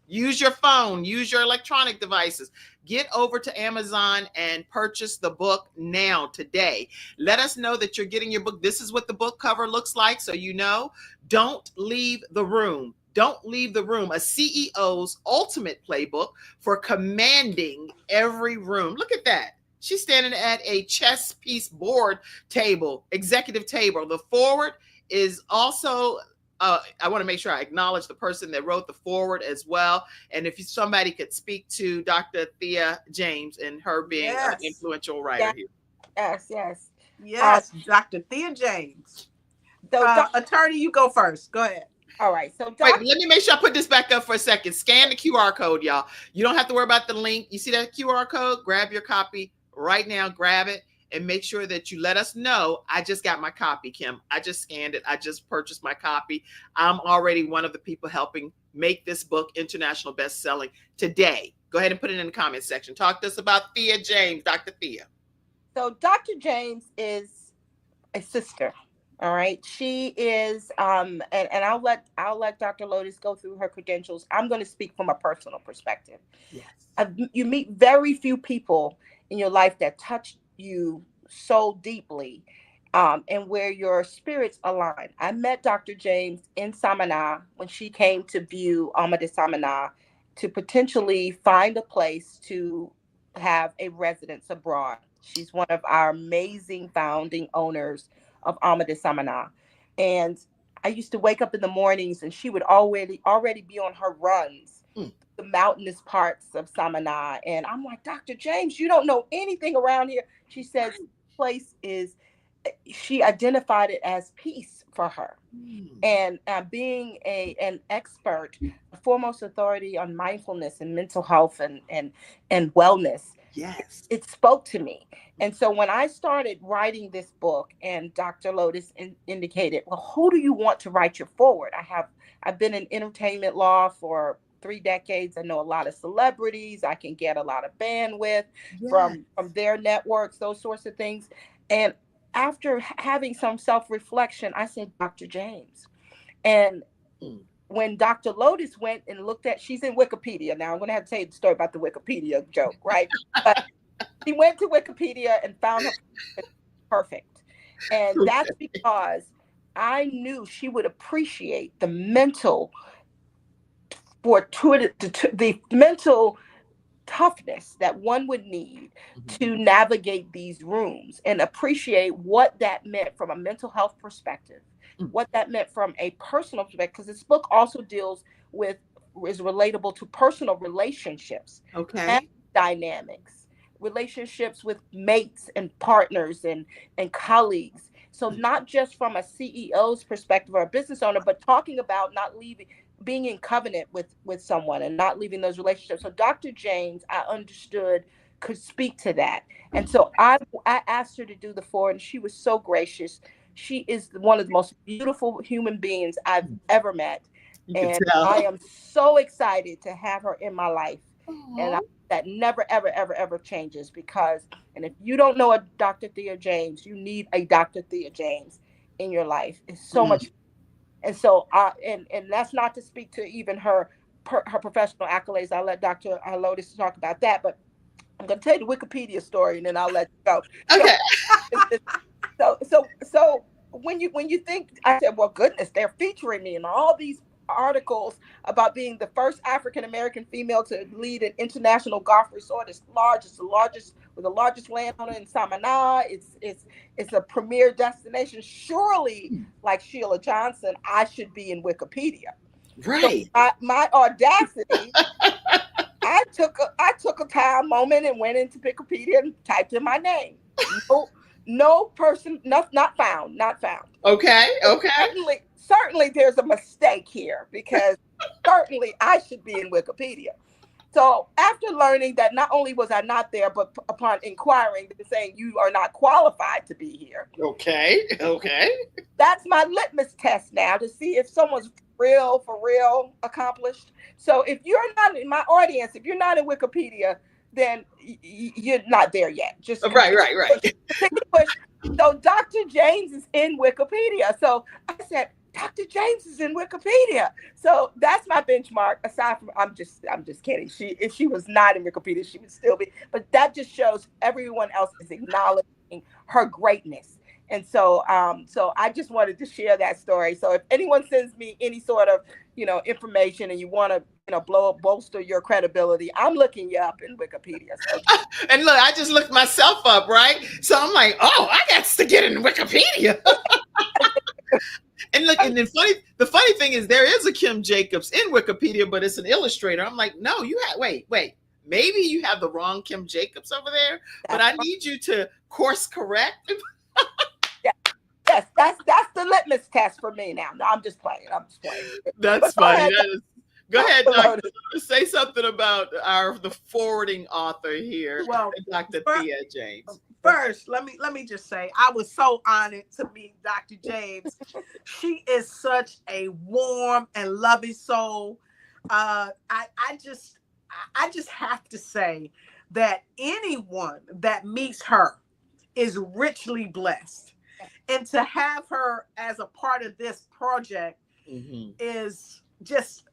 Use your phone. Use your electronic devices. Get over to Amazon and purchase the book now, today. Let us know that you're getting your book. This is what the book cover looks like, so you know. Don't leave the room. Don't leave the room. A CEO's ultimate playbook for commanding every room. Look at that. She's standing at a chess piece board table, executive table. The forward is also... I want to make sure I acknowledge the person that wrote the forward as well. And if somebody could speak to Dr. Thea James and her being an influential writer here. Yes, Dr. Thea James. So, attorney, you go first. Go ahead. All right. So wait, let me make sure I put this back up for a second. Scan the QR code, y'all. You don't have to worry about the link. You see that QR code? Grab your copy right now. Grab it. And make sure that you let us know, I just got my copy, Kim. I just scanned it. I just purchased my copy. I'm already one of the people helping make this book international best-selling today. Go ahead and put it in the comment section. Talk to us about Thea James, Dr. Thea. So Dr. James is a sister. All right. She is, and I'll let Dr. Lotus go through her credentials. I'm going to speak from a personal perspective. Yes. You meet very few people in your life that touch you so deeply, and where your spirits align. I met Dr. James in Samana when she came to view Amade Samana to potentially find a place to have a residence abroad. She's one of our amazing founding owners of Amida Samana. And I used to wake up in the mornings and she would already be on her runs, the mountainous parts of Samana. And I'm like, Dr. James, you don't know anything around here. She says, place is, she identified it as peace for her. And being an expert, a foremost authority on mindfulness and mental health and wellness, Yes, it spoke to me. And so when I started writing this book, and Dr. Lotus indicated, well, who do you want to write your forward? I've been in entertainment law for 3 decades. I know a lot of celebrities. I can get a lot of bandwidth from their networks, those sorts of things. And after having some self-reflection, I said, Dr. James. And when Dr. Lotus went and looked at, she's in Wikipedia now. I'm going to have to tell you the story about the Wikipedia joke, right? But she went to Wikipedia and found her perfect. And that's because I knew she would appreciate the mental the mental toughness that one would need to navigate these rooms, and appreciate what that meant from a mental health perspective, what that meant from a personal perspective, because this book also deals with, is relatable to personal relationships, and dynamics, relationships with mates and partners and colleagues. So not just from a CEO's perspective or a business owner, but talking about not leaving, being in covenant with someone and not leaving those relationships. So Dr. James, I understood, could speak to that. And so I asked her to do the foreword, and she was so gracious. She is one of the most beautiful human beings I've ever met. And I am so excited to have her in my life. And that never, ever, ever, ever changes, because, and if you don't know a Dr. Thea James, you need a Dr. Thea James in your life. It's so much. And so, and that's not to speak to even her professional accolades. I'll let Dr. Lotus talk about that, but I'm going to tell you the Wikipedia story, and then I'll let you go. Okay. So when you think, I said, well, goodness, they're featuring me in all these articles about being the first African American female to lead an international golf resort. It's the largest landowner in Samana. It's a premier destination. Surely, like Sheila Johnson, I should be in Wikipedia. Right. So my audacity. I took a time moment and went into Wikipedia and typed in my name. No person, not found. Okay. Certainly there's a mistake here, because certainly I should be in Wikipedia. So after learning that not only was I not there, but upon inquiring, they're saying you are not qualified to be here. Okay. That's my litmus test now, to see if someone's for real accomplished. So if you're not in my audience, if you're not in Wikipedia, then you're not there yet. Just right. Push. So Dr. James is in Wikipedia. So I said, Dr. James is in Wikipedia. So that's my benchmark. Aside from, I'm just kidding. If she was not in Wikipedia, she would still be. But that just shows everyone else is acknowledging her greatness. And so, so I just wanted to share that story. So if anyone sends me any sort of, information, and you want to, bolster your credibility, I'm looking you up in Wikipedia. So. And look, I just looked myself up, right? So I'm like, oh, I got to get in Wikipedia. And look, and the funny thing is, there is a Kim Jacobs in Wikipedia, but it's an illustrator. I'm like, no, wait. Maybe you have the wrong Kim Jacobs over there, but I need you to course correct. Yes, that's the litmus test for me now. No, I'm just playing. That's funny. Go ahead, Dr. Say something about the forwarding author here, Dr. Thea James. First, let me just say, I was so honored to meet Dr. James. She is such a warm and loving soul. I just have to say that anyone that meets her is richly blessed. And to have her as a part of this project is just,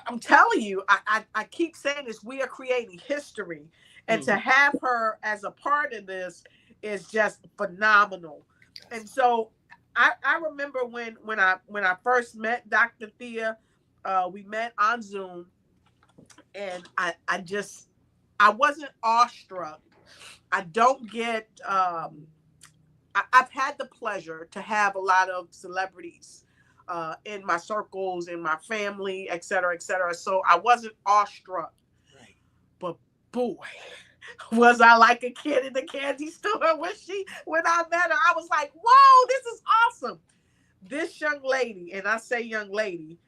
I'm telling you, I keep saying this, we are creating history. And to have her as a part of this is just phenomenal. And so I remember when I first met Dr. Thea, we met on Zoom, and I wasn't awestruck. I don't get I've had the pleasure to have a lot of celebrities in my circles, in my family, et cetera, et cetera. So I wasn't awestruck. Right. But boy, was I like a kid in the candy store when I met her. I was like, whoa, this is awesome. This young lady, and I say young lady,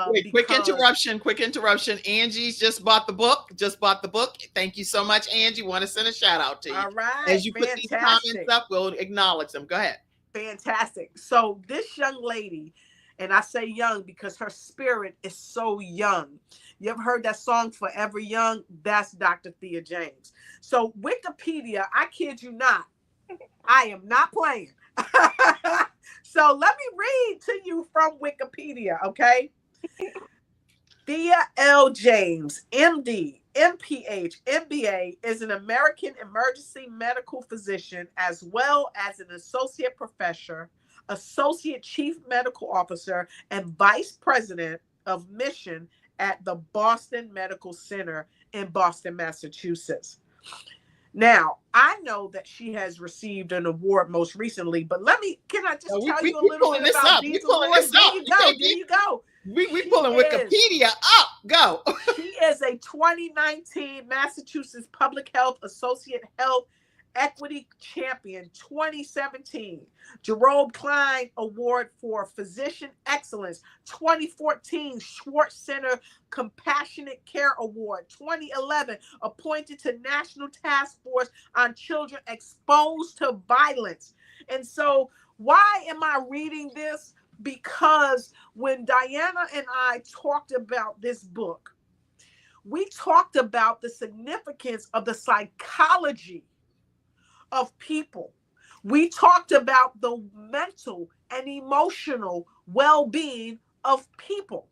Wait, quick interruption. Angie's just bought the book. Thank you so much, Angie. Want to send a shout out to you. All right. As you put these comments up, we'll acknowledge them. Go ahead. Fantastic. So this young lady, and I say young because her spirit is so young. You ever heard that song Forever Young? That's Dr. Thea James. So Wikipedia, I kid you not, I am not playing. So let me read to you from Wikipedia, okay? Thea L. James, MD, MPH, MBA, is an American emergency medical physician as well as an associate professor, associate chief medical officer, and vice president of mission at the Boston Medical Center in Boston, Massachusetts. Now, I know that she has received an award most recently, but can I just tell you a little bit about these awards? There you go. We pulling Wikipedia up. Go. She is a 2019 Massachusetts Public Health Associate Health Equity Champion, 2017 Jerome Klein Award for Physician Excellence, 2014 Schwartz Center Compassionate Care Award, 2011 appointed to National Task Force on Children Exposed to Violence. And so why am I reading this? Because when Diana and I talked about this book, we talked about the significance of the psychology of people. We talked about the mental and emotional well-being of people.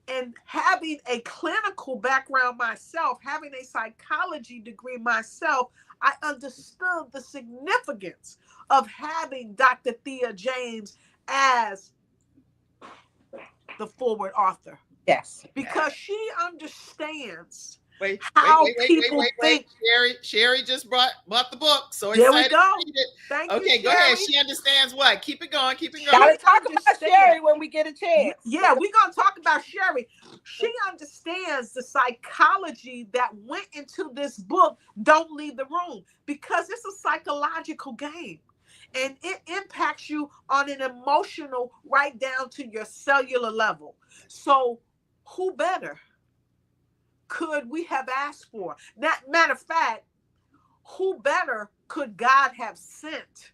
And having a clinical background myself, having a psychology degree myself, I understood the significance of having Dr. Thea James as the forward author. Yes. Because she understands how people think. Sherry just brought the book. So there we go. Thank you, okay, go ahead. She understands what? Keep it going. Gotta talk about Sherry when we get a chance. Yeah, we're gonna talk about Sherry. She understands the psychology that went into this book. Don't leave the room, because it's a psychological game. And it impacts you on an emotional, right down to your cellular level. So who better could we have asked for? Matter of fact, who better could God have sent?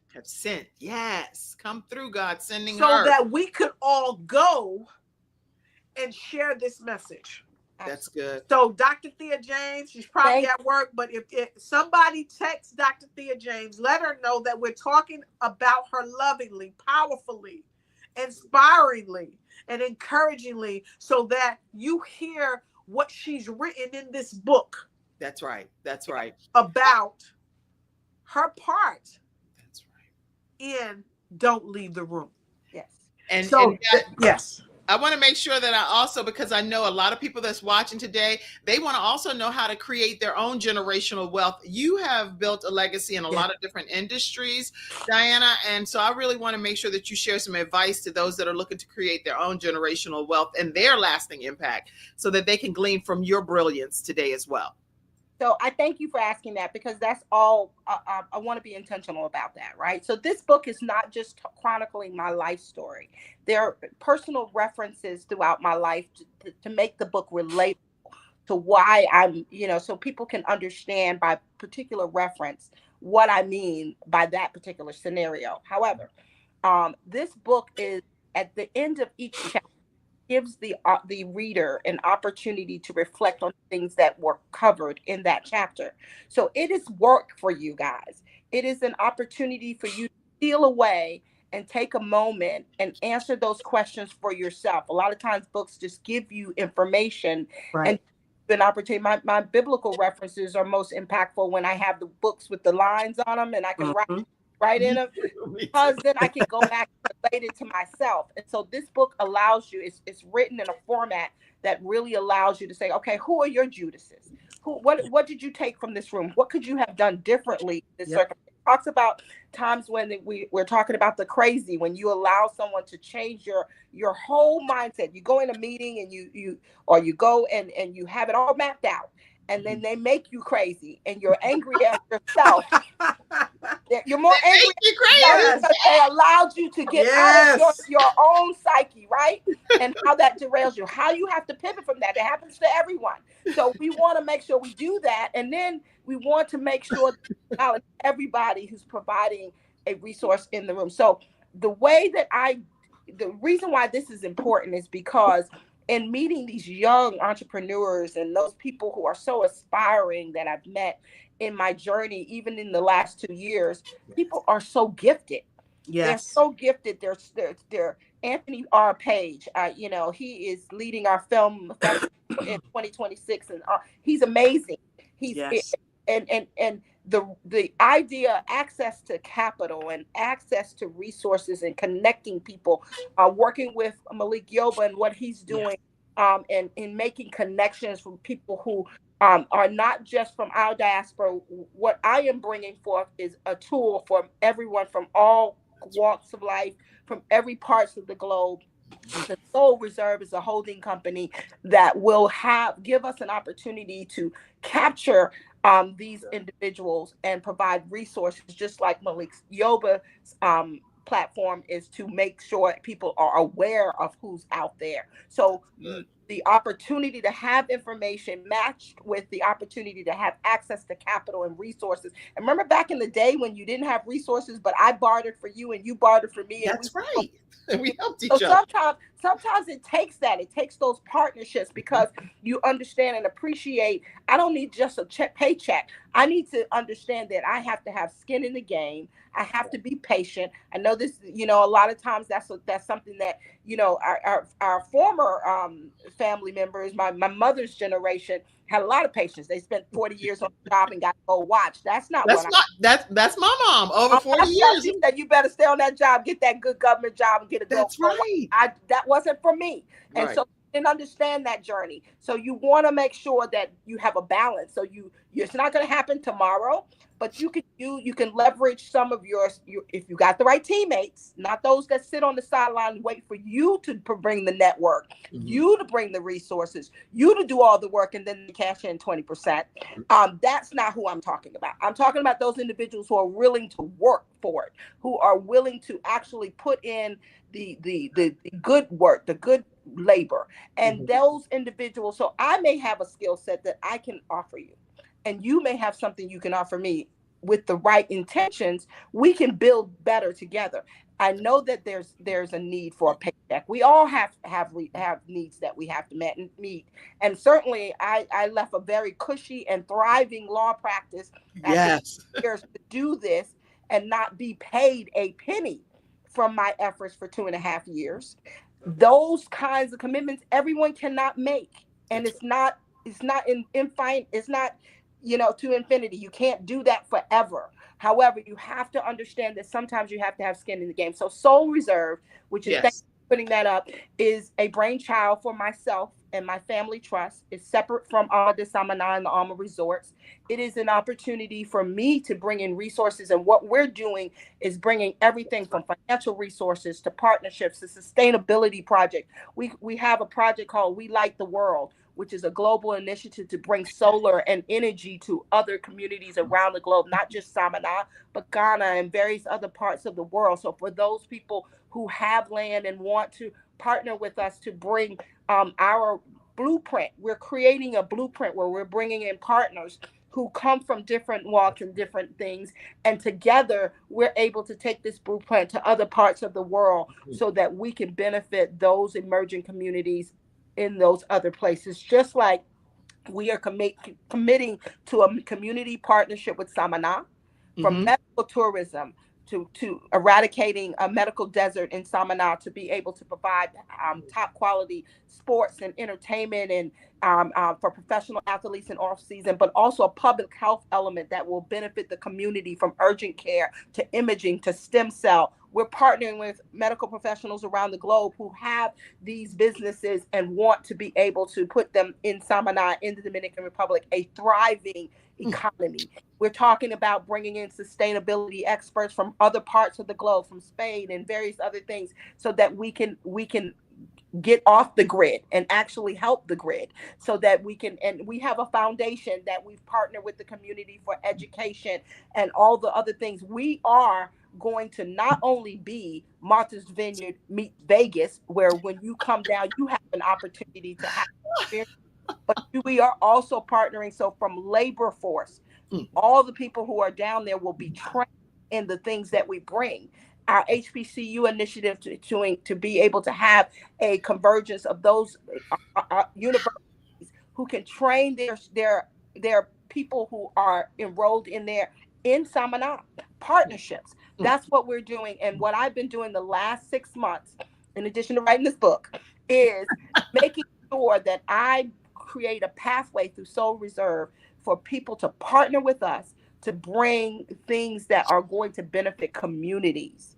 Yes. Come through, God, sending her. So that we could all go and share this message. That's good. So Dr. Thea James, she's probably at work, but if somebody texts Dr. Thea James, let her know that we're talking about her lovingly, powerfully, inspiringly, and encouragingly, so that you hear what she's written in this book. That's right. About her part. That's right. In Don't Leave the Room. Yes. Yes. I want to make sure that I also, because I know a lot of people that's watching today, they want to also know how to create their own generational wealth. You have built a legacy in a lot of different industries, Diana. And so I really want to make sure that you share some advice to those that are looking to create their own generational wealth and their lasting impact, so that they can glean from your brilliance today as well. So I thank you for asking that, because that's all I want to be intentional about that, right? So this book is not just chronicling my life story. There are personal references throughout my life to make the book relatable to why I'm, so people can understand by particular reference what I mean by that particular scenario. However, this book is, at the end of each chapter, gives the reader an opportunity to reflect on things that were covered in that chapter. So it is work for you guys. It is an opportunity for you to steal away and take a moment and answer those questions for yourself. A lot of times books just give you information, and an opportunity. My biblical references are most impactful when I have the books with the lines on them, and I can write in them, because then I can go back and relate it to myself. And so this book allows you, it's written in a format that really allows you to say, okay, who are your Judases? What did you take from this room? What could you have done differently in this circumstance? talks about times when we're talking about the crazy, when you allow someone to change your whole mindset. You go in a meeting and you go and you have it all mapped out, and then they make you crazy and you're angry at yourself. You're more angry you at crazy. yourself because they allowed you to get out of your own psyche, right? And how that derails you, how you have to pivot from that. It happens to everyone. So we want to make sure we do that. And then we want to make sure that we acknowledge everybody who's providing a resource in the room. So the reason why this is important is because in meeting these young entrepreneurs and those people who are so aspiring that I've met in my journey, even in the last 2 years, people are so gifted. They're so gifted. They're Anthony R. Page. He is leading our film festival in 2026, and he's amazing. He's and the idea, access to capital and access to resources and connecting people, working with Malik Yoba and what he's doing, and in making connections from people who are not just from our diaspora. What I am bringing forth is a tool for everyone from all walks of life, from every parts of the globe. The Soul Reserve is a holding company that will give us an opportunity to capture these individuals and provide resources, just like Malik Yoba's platform is to make sure people are aware of who's out there. So the opportunity to have information matched with the opportunity to have access to capital and resources. And remember back in the day when you didn't have resources, but I bartered for you and you bartered for me. That's right. And we helped each other. So sometimes it takes that. It takes those partnerships because you understand and appreciate. I don't need just a paycheck. I need to understand that I have to have skin in the game. I have to be patient. I know this, a lot of times that's something that, our former family members, my mother's generation, had a lot of patience. They spent 40 years on the job and got a gold watch. That's that's my mom over 40 years. She said, you better stay on that job, get that good government job and get a gold watch. That's right. That wasn't for me. And right. So and understand that journey. So you want to make sure that you have a balance. So it's not going to happen tomorrow, but you can leverage some of your if you got the right teammates, not those that sit on the sideline and wait for you to bring the network, you to bring the resources, you to do all the work, and then cash in 20%. That's not who I'm talking about. I'm talking about those individuals who are willing to work for it, who are willing to actually put in the good work, the good labor, and those individuals. So I may have a skill set that I can offer you, and you may have something you can offer me. With the right intentions, we can build better together. I know that there's a need for a paycheck. We all have needs that we have to meet. And certainly I left a very cushy and thriving law practice years to do this and not be paid a penny from my efforts for 2.5 years. Those kinds of commitments everyone cannot make. And it's not infinite, it's not to infinity. You can't do that forever. However, you have to understand that sometimes you have to have skin in the game. So Soul Reserve, which is putting that up, is a brainchild for myself and my family trust. It's separate from Alma de Samaná and the Alma Resorts. It is an opportunity for me to bring in resources. And what we're doing is bringing everything from financial resources to partnerships to sustainability project. We have a project called We Light the World, which is a global initiative to bring solar and energy to other communities around the globe, not just Samaná, but Ghana and various other parts of the world. So for those people who have land and want to partner with us to bring our blueprint, we're creating a blueprint where we're bringing in partners who come from different walks and different things. And together, we're able to take this blueprint to other parts of the world so that we can benefit those emerging communities in those other places, just like we are committing to a community partnership with Samaná for medical tourism, to eradicating a medical desert in Samaná, to be able to provide top quality sports and entertainment and for professional athletes in off season, but also a public health element that will benefit the community, from urgent care to imaging to stem cell. We're partnering with medical professionals around the globe who have these businesses and want to be able to put them in Samaná, in the Dominican Republic, a thriving economy. We're talking about bringing in sustainability experts from other parts of the globe, from Spain and various other things, so that we can get off the grid and actually help the grid, so that we can. And we have a foundation that we've partnered with the community for education and all the other things. We are going to not only be Martha's Vineyard meet Vegas, where when you come down, you have an opportunity to have experience, but we are also partnering. So from labor force, all the people who are down there will be trained in the things that we bring. Our HBCU initiative to be able to have a convergence of those universities who can train their people who are enrolled in Samana partnerships. That's what we're doing. And what I've been doing the last 6 months, in addition to writing this book, is making sure that I create a pathway through Soul Reserve for people to partner with us to bring things that are going to benefit communities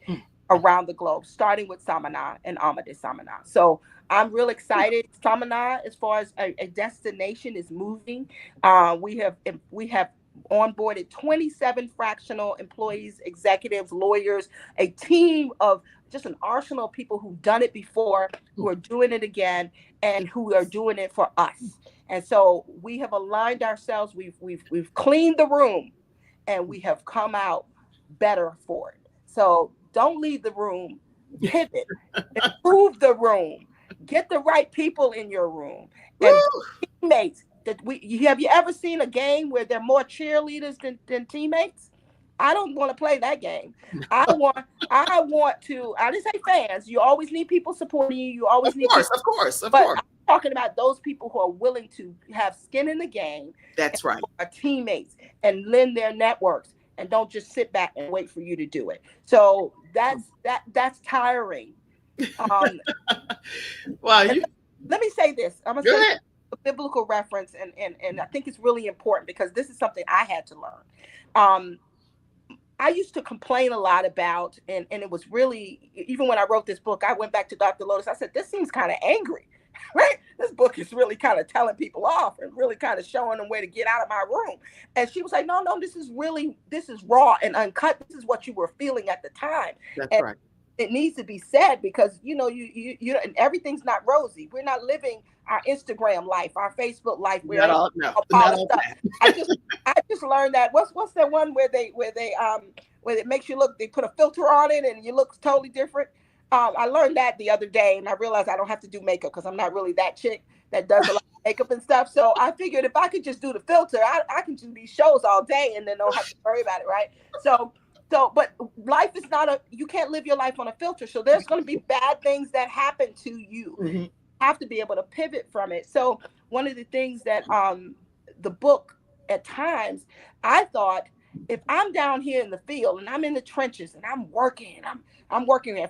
around the globe, starting with Samana and Amade Samana. So I'm real excited. Samana, as far as a destination, is moving. We have onboarded 27 fractional employees, executives, lawyers, a team of just an arsenal of people who've done it before, who are doing it again, and who are doing it for us. And so we have aligned ourselves. We've cleaned the room, and we have come out better for it. So don't leave the room, pivot, improve the room, get the right people in your room, and teammates. Have you ever seen a game where there are more cheerleaders than teammates? I don't want to play that game. I want to. I didn't say fans. You always need people supporting you. You always need. Of course. But I'm talking about those people who are willing to have skin in the game. That's right. Are teammates and lend their networks, and don't just sit back and wait for you to do it. So that's tiring. Well, let me say this. I'm gonna say a biblical reference, and I think it's really important because this is something I had to learn. I used to complain a lot about, and it was really, even when I wrote this book, I went back to Dr. Lotus. I said, this seems kind of angry, right? This book is really kind of telling people off and really kind of showing them where to get out of my room. And she was like, no, this is raw and uncut. This is what you were feeling at the time. That's right. It needs to be said because, you and everything's not rosy. We're not living our Instagram life, our Facebook life. We're not all that. I just learned that. What's that one where it makes you look, they put a filter on it and you look totally different. I learned that the other day, and I realized I don't have to do makeup because I'm not really that chick that does a lot of makeup and stuff. So I figured if I could just do the filter, I can do these shows all day and then don't have to worry about it, right? So, but life is you can't live your life on a filter. So there's going to be bad things that happen to you. Mm-hmm. You have to be able to pivot from it. So one of the things that the book, at times, I thought, if I'm down here in the field and I'm in the trenches and I'm working at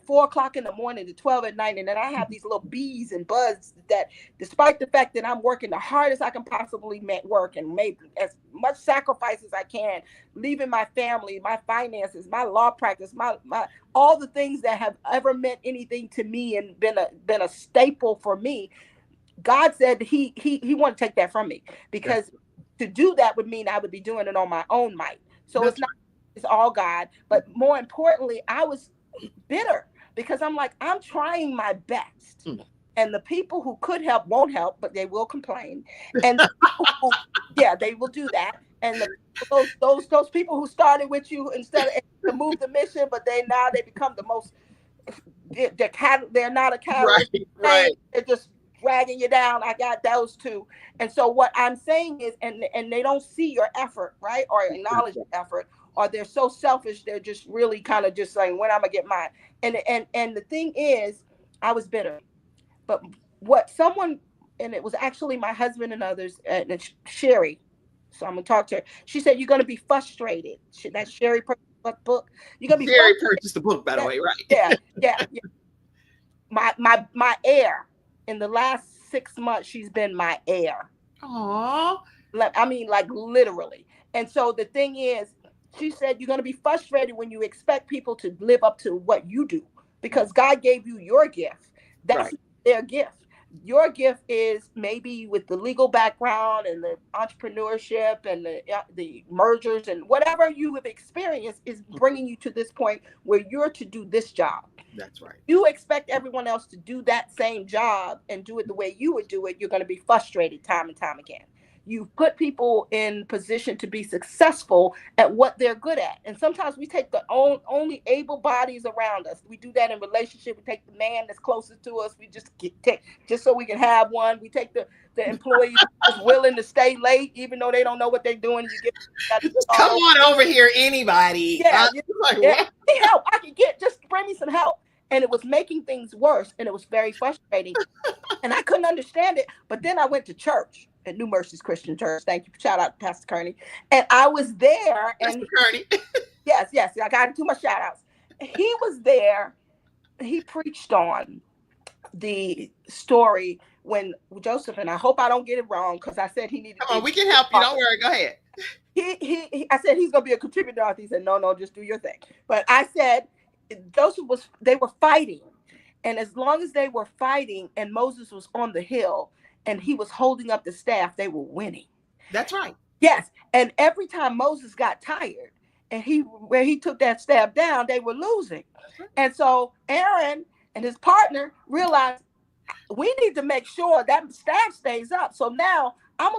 4:00 in the morning to 12 at night, and then I have these little bees and buds that, despite the fact that I'm working the hardest I can possibly work and make as much sacrifice as I can, leaving my family, my finances, my law practice, my all the things that have ever meant anything to me and been a staple for me, God said he wanted to take that from me, because to do that would mean I would be doing it on my own might. So it's all God. But more importantly, I was bitter because I'm like, I'm trying my best. And the people who could help won't help, but they will complain. And the people they will do that. And those people who started with you instead of to move the mission, but they become the most, they're not a catalyst. Right. They're just dragging you down. I got those two. And so what I'm saying is, and they don't see your effort, right? Or acknowledge your effort, or they're so selfish, they're just really kind of just saying, when I'm gonna get mine. And the thing is, I was bitter. But what someone, and it was actually my husband and others, and Sherry, so I'm gonna talk to her. She said, you're gonna be frustrated. That Sherry purchased the book. You're gonna be Sherry purchased the book, by the way, right? Yeah. My heir. In the last 6 months, she's been my heir. Aww. I mean, like literally. And so the thing is, she said, you're going to be frustrated when you expect people to live up to what you do, because God gave you your gift. That's their gift. Your gift is maybe with the legal background and the entrepreneurship and the mergers and whatever you have experienced is bringing you to this point where you're to do this job. That's right. You expect everyone else to do that same job and do it the way you would do it, you're going to be frustrated time and time again. You put people in position to be successful at what they're good at. And sometimes we take the only able bodies around us. We do that in relationship. We take the man that's closest to us. We just take just so we can have one. We take the employees that's willing to stay late, even though they don't know what they're doing. You get come on over here, anybody. Yeah, like, yeah. Help. I can just bring me some help. And it was making things worse, and it was very frustrating. And I couldn't understand it. But then I went to church at New Mercies Christian Church. Thank you. Shout out to Pastor Kearney. And I was there. Pastor Kearney. Yes. I got too much shout outs. He was there. He preached on the story when Joseph, and I hope I don't get it wrong because I said he needed. Come on, we can help you. Don't worry. Go ahead. I said he's going to be a contributor. He said, no, just do your thing. But I said, they were fighting. And as long as they were fighting and Moses was on the hill and he was holding up the staff, they were winning. That's right. Yes. And every time Moses got tired and where he took that staff down, they were losing. And so Aaron and his partner realized we need to make sure that staff stays up. So now I'm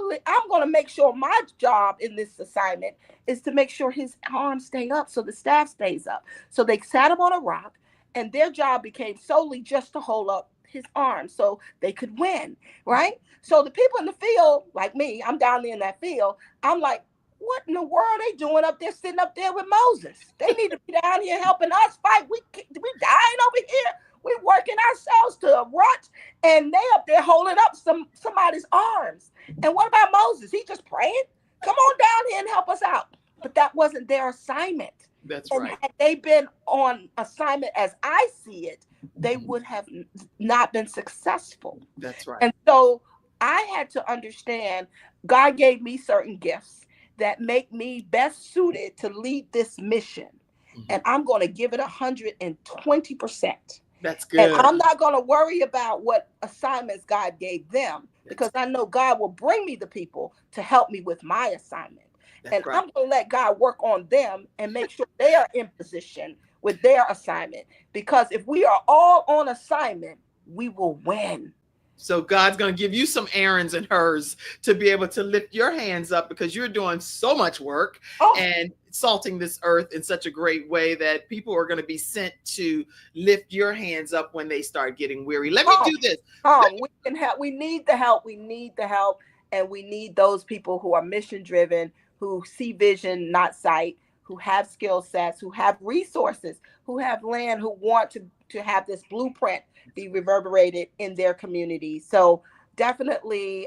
going to make sure my job in this assignment is to make sure his arms stay up so the staff stays up. So they sat him on a rock, and their job became solely just to hold up his arms so they could win, right? So the people in the field, like me, I'm down there in that field, I'm like, what in the world are they doing up there, sitting up there with Moses? They need to be down here helping us fight. We dying over here. We working ourselves to a rut, and they up there holding up somebody's arms. And what about Moses? He just praying? Come on down here and help us out. But that wasn't their assignment. That's and right. Had they been on assignment as I see it, they would have not been successful. That's right. And so I had to understand God gave me certain gifts that make me best suited to lead this mission. Mm-hmm. And I'm going to give it 120%. That's good. And I'm not going to worry about what assignments God gave them because I know God will bring me the people to help me with my assignment. That's right. I'm going to let God work on them and make sure they are in position with their assignment. Because if we are all on assignment, we will win. So God's going to give you some errands and hers to be able to lift your hands up because you're doing so much work and salting this earth in such a great way that people are going to be sent to lift your hands up when they start getting weary. Let me do this. We can help. We need the help. We need the help. And we need those people who are mission driven, who see vision, not sight, who have skill sets, who have resources, who have land, who want to have this blueprint be reverberated in their community. So definitely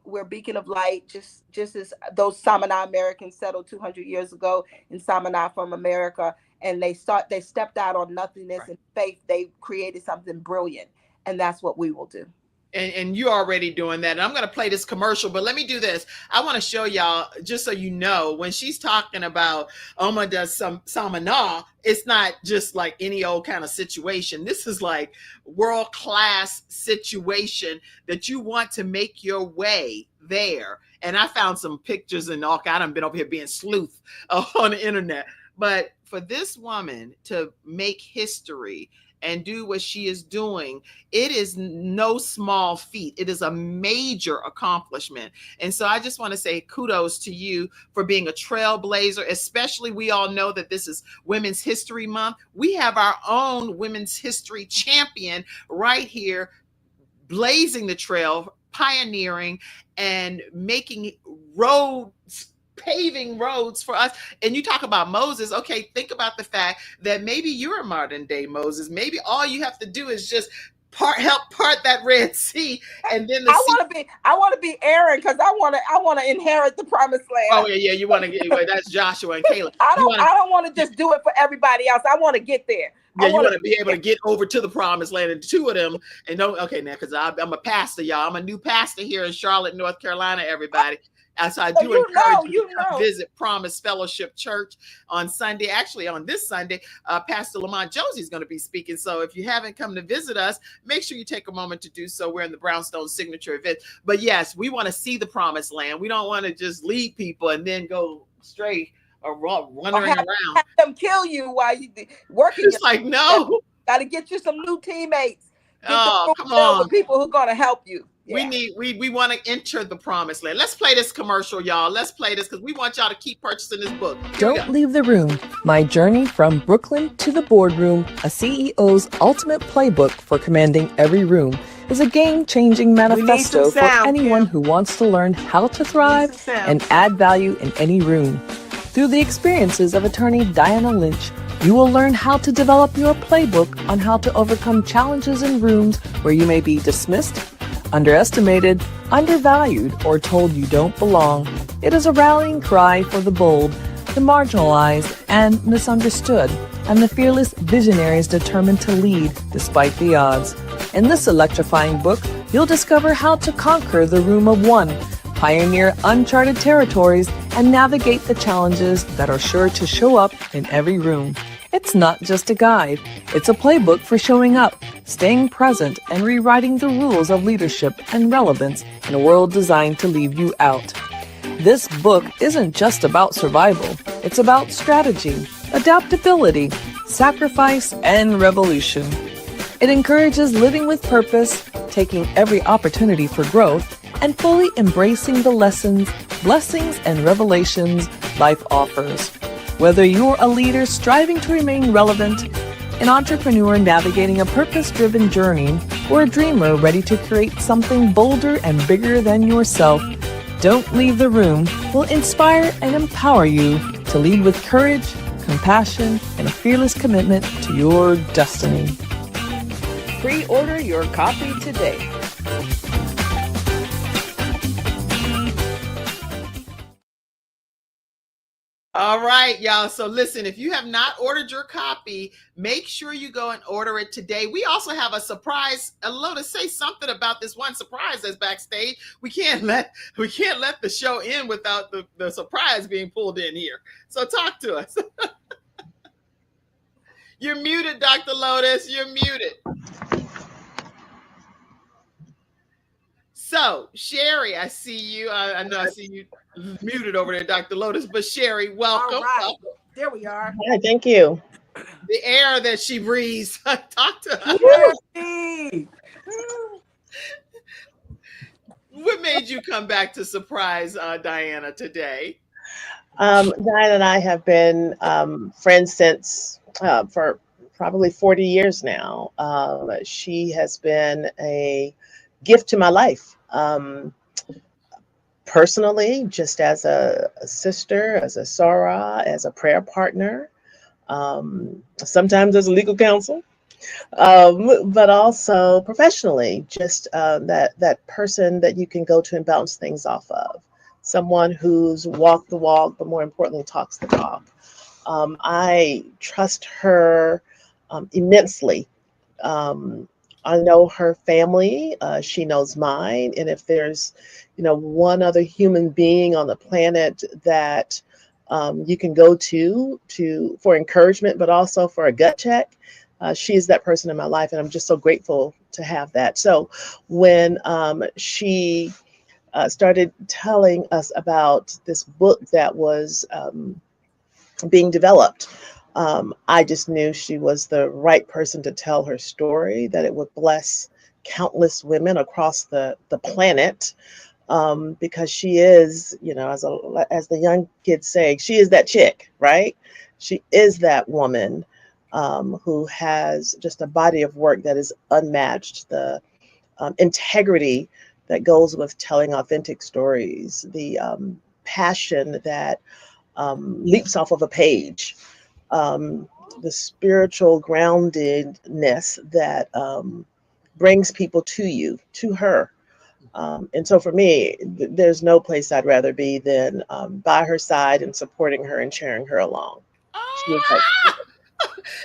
we're a beacon of light, just as those Samana Americans settled 200 years ago in Samana from America, and they stepped out on nothingness and faith. They created something brilliant, and that's what we will do. And you're already doing that. And I'm going to play this commercial, but let me do this. I want to show y'all, just so you know, when she's talking about Oma does some Samana, it's not just like any old kind of situation. This is like world-class situation that you want to make your way there. And I found some pictures and all kind. I've been over here being sleuth on the internet. But for this woman to make history and do what she is doing, it is no small feat. It is a major accomplishment. And so I just want to say kudos to you for being a trailblazer, especially we all know that this is Women's History Month. We have our own women's history champion right here, blazing the trail, pioneering and making roads, paving roads for us. And you talk about Moses. Okay, think about the fact that maybe you're a modern day Moses. Maybe all you have to do is just help part that Red Sea, and then I want to be Aaron because I want to inherit the promised land. Oh yeah, you want to get that's Joshua and Caleb. I don't want to just do it for everybody else. I want to get there. Yeah, you want to be able to get over to the promised land, and two of them. And don't, okay, now, because I'm a pastor, y'all. I'm a new pastor here in Charlotte, North Carolina, everybody. So I do encourage you to come visit Promise Fellowship Church on Sunday. Actually, on this Sunday, Pastor Lamont Josie is going to be speaking. So if you haven't come to visit us, make sure you take a moment to do so. We're in the Brownstone Signature event. But yes, we want to see the promised land. We don't want to just lead people and then go straight or wandering around. Have them kill you while you working. It's like, no. Got to get you some new teammates. Oh, come on. With people who are going to help you. Yeah. We want to enter the promised land. Let's play this commercial, y'all. Let's play this because we want y'all to keep purchasing this book. Don't leave the room. My journey from Brooklyn to the boardroom, a CEO's ultimate playbook for commanding every room, is a game-changing manifesto for anyone who wants to learn how to thrive and add value in any room. Through the experiences of Attorney Diana Lynch, you will learn how to develop your playbook on how to overcome challenges in rooms where you may be dismissed, underestimated, undervalued, or told you don't belong. It is a rallying cry for the bold, the marginalized, and misunderstood, and the fearless visionaries determined to lead despite the odds. In this electrifying book, you'll discover how to conquer the room of one, pioneer uncharted territories, and navigate the challenges that are sure to show up in every room. It's not just a guide, it's a playbook for showing up, staying present, and rewriting the rules of leadership and relevance in a world designed to leave you out. This book isn't just about survival, it's about strategy, adaptability, sacrifice, and revolution. It encourages living with purpose, taking every opportunity for growth, and fully embracing the lessons, blessings, and revelations life offers. Whether you're a leader striving to remain relevant, an entrepreneur navigating a purpose-driven journey, or a dreamer ready to create something bolder and bigger than yourself, Don't Leave the Room will inspire and empower you to lead with courage, compassion, and a fearless commitment to your destiny. Pre-order your copy today. All right, y'all. So listen, if you have not ordered your copy, make sure you go and order it today. We also have a surprise. Lotus, say something about this one surprise that's backstage. We can't let the show end without the surprise being pulled in here. So talk to us. You're muted, Dr. Lotus. You're muted. So, Sherry, I see you. I know I see you muted over there, Dr. Lotus. But Sherry, welcome. All right. Welcome. There we are. Yeah, thank you. The air that she breathes. Talk to us. What made you come back to surprise Diana today? Diana and I have been friends since for probably 40 years now. She has been a gift to my life. Personally, just as a sister, as a soror, as a prayer partner, sometimes as a legal counsel, but also professionally, just that person that you can go to and bounce things off of. Someone who's walked the walk, but more importantly, talks the talk. I trust her immensely. I know her family, she knows mine. And if there's, one other human being on the planet that you can go to for encouragement, but also for a gut check, she is that person in my life. And I'm just so grateful to have that. So when she started telling us about this book that was being developed, I just knew she was the right person to tell her story, that it would bless countless women across the planet, because she is, as the young kids say, she is that chick, right? She is that woman who has just a body of work that is unmatched, the integrity that goes with telling authentic stories, the passion that leaps off of a page, the spiritual groundedness that brings people to you, to her. And so for me, there's no place I'd rather be than by her side and supporting her and cheering her along.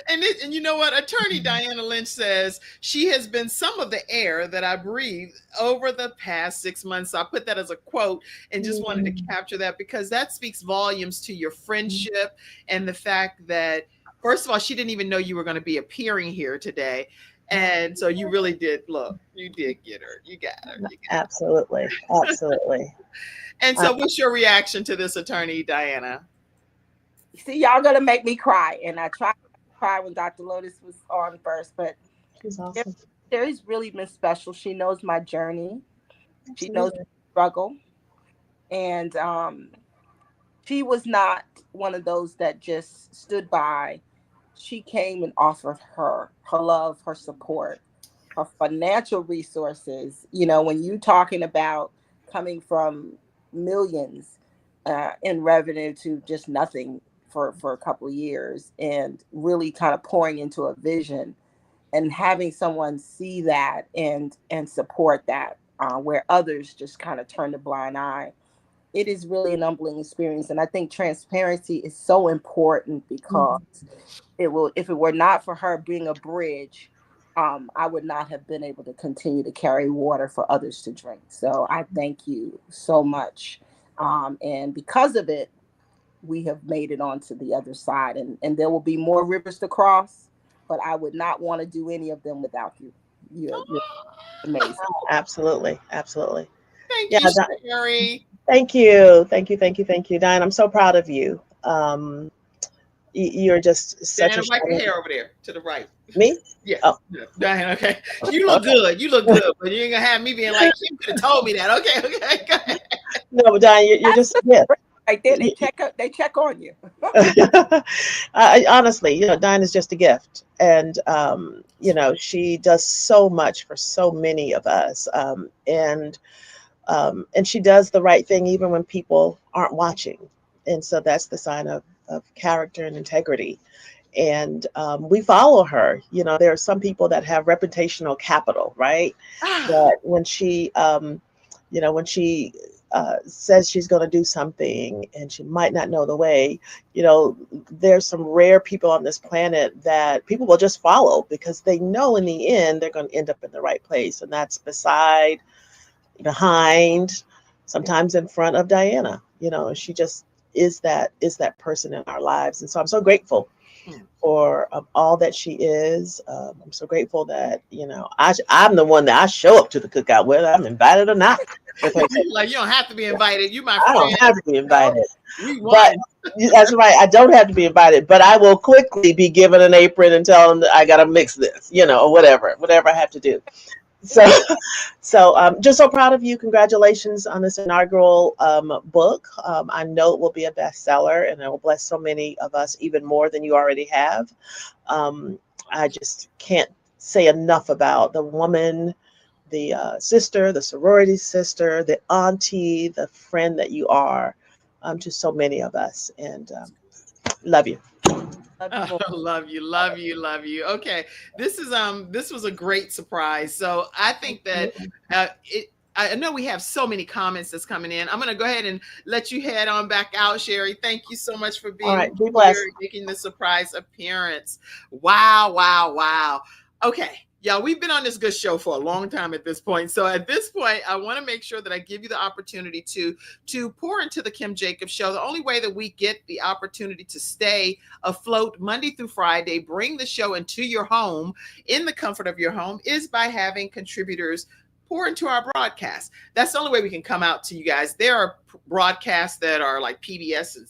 And you know what? Attorney Diana Lynch says she has been some of the air that I breathe over the past 6 months. So I put that as a quote and just wanted to capture that because that speaks volumes to your friendship and the fact that, first of all, she didn't even know you were going to be appearing here today. And so you really did look, you did get her. You got her. You got Absolutely. Absolutely. her. And so what's your reaction to this, Attorney Diana? See, y'all gonna make me cry. And I tried to cry when Dr. Lotus was on first, but She's awesome. Sherry's really been special. She knows my journey. She knows Absolutely. my struggle. And she was not one of those that just stood by. She came and offered her love, her support, her financial resources. You know, when you talking about coming from millions in revenue to just nothing for a couple of years, and really kind of pouring into a vision and having someone see that and support that, where others just kind of turn a blind eye. It is really an humbling experience. And I think transparency is so important because it will, if it were not for her being a bridge, I would not have been able to continue to carry water for others to drink. So I thank you so much. And because of it, we have made it onto the other side, and there will be more rivers to cross, but I would not want to do any of them without you. You're amazing. Absolutely. Absolutely. Thank Yeah, you, Sherry. Thank you. Thank you. Thank you. Thank you, Diane. I'm so proud of you. You're just such Diana, a wipe your hair over there to the right. Me? Yes. Oh. Diana, okay. You look good. You look good, but you ain't gonna have me being like, you could have told me that. Okay, okay, go ahead. No, but Diane, you're just Right there, they check on you. Honestly, Diane is just a gift, and she does so much for so many of us, and she does the right thing even when people aren't watching, and so that's the sign of character and integrity. And we follow her. There are some people that have reputational capital, right? That when she says she's going to do something and she might not know the way, there's some rare people on this planet that people will just follow because they know in the end they're going to end up in the right place. And that's behind, sometimes in front of Diana. She just is that person in our lives. And so I'm so grateful for all that she is. I'm so grateful that, I'm the one that I show up to the cookout, whether I'm invited or not. Like, you don't have to be invited. You my friend. I don't have to be invited. We won. But that's right. I don't have to be invited, but I will quickly be given an apron and tell them that I got to mix this, or whatever I have to do. So just so proud of you. Congratulations on this inaugural book. I know it will be a bestseller and it will bless so many of us even more than you already have. I just can't say enough about the woman, the sister, the sorority sister, the auntie, the friend that you are to so many of us. And love you. Love you. Okay, this was a great surprise. So I think that I know we have so many comments that's coming in. I'm going to go ahead and let you head on back out, Sherry. Thank you so much for being here, making the surprise appearance. Wow. Okay. Yeah, we've been on this good show for a long time at this point. So at this point, I want to make sure that I give you the opportunity to pour into the Kim Jacobs Show. The only way that we get the opportunity to stay afloat Monday through Friday, bring the show into your home, in the comfort of your home, is by having contributors pour into our broadcast. That's the only way we can come out to you guys. There are broadcasts that are like PBS and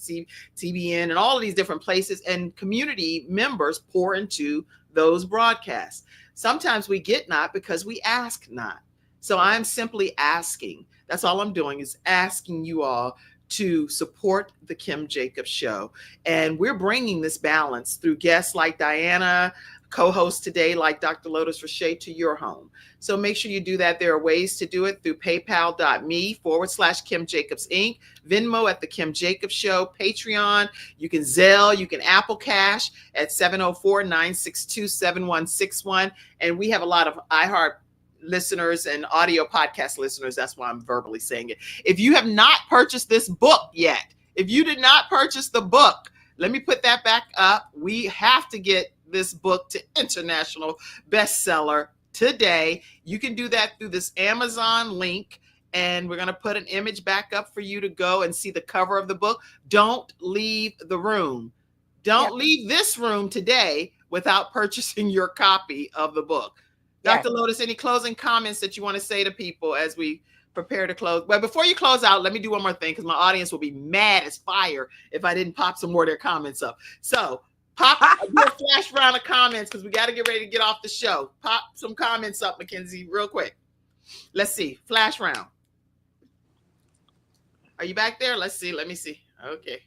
TBN and all of these different places, and community members pour into those broadcasts. Sometimes we get not because we ask not. So I'm simply asking. That's all I'm doing, is asking you all to support the Kim Jacobs Show. And we're bringing this balance through guests like Diana, co-host today like Dr. Lotus Riche, to your home. So make sure you do that. There are ways to do it through paypal.me/Kim Jacobs Inc., Venmo at the Kim Jacobs Show, Patreon. You can Zelle, you can Apple Cash at 704-962-7161. And we have a lot of iHeart listeners and audio podcast listeners. That's why I'm verbally saying it. If you have not purchased this book yet, if you did not purchase the book, let me put that back up. We have to get this book to international bestseller today. You can do that through this Amazon link. And we're going to put an image back up for you to go and see the cover of the book. Don't leave the room. Don't leave this room today without purchasing your copy of the book. Dr. Lotus, any closing comments that you want to say to people as we prepare to close? Well, before you close out, let me do one more thing, because my audience will be mad as fire if I didn't pop some more of their comments up. So pop a flash round of comments, because we got to get ready to get off the show. Pop some comments up, Mackenzie, real quick. Let's see. Flash round. Are you back there? Let's see. Let me see. Okay.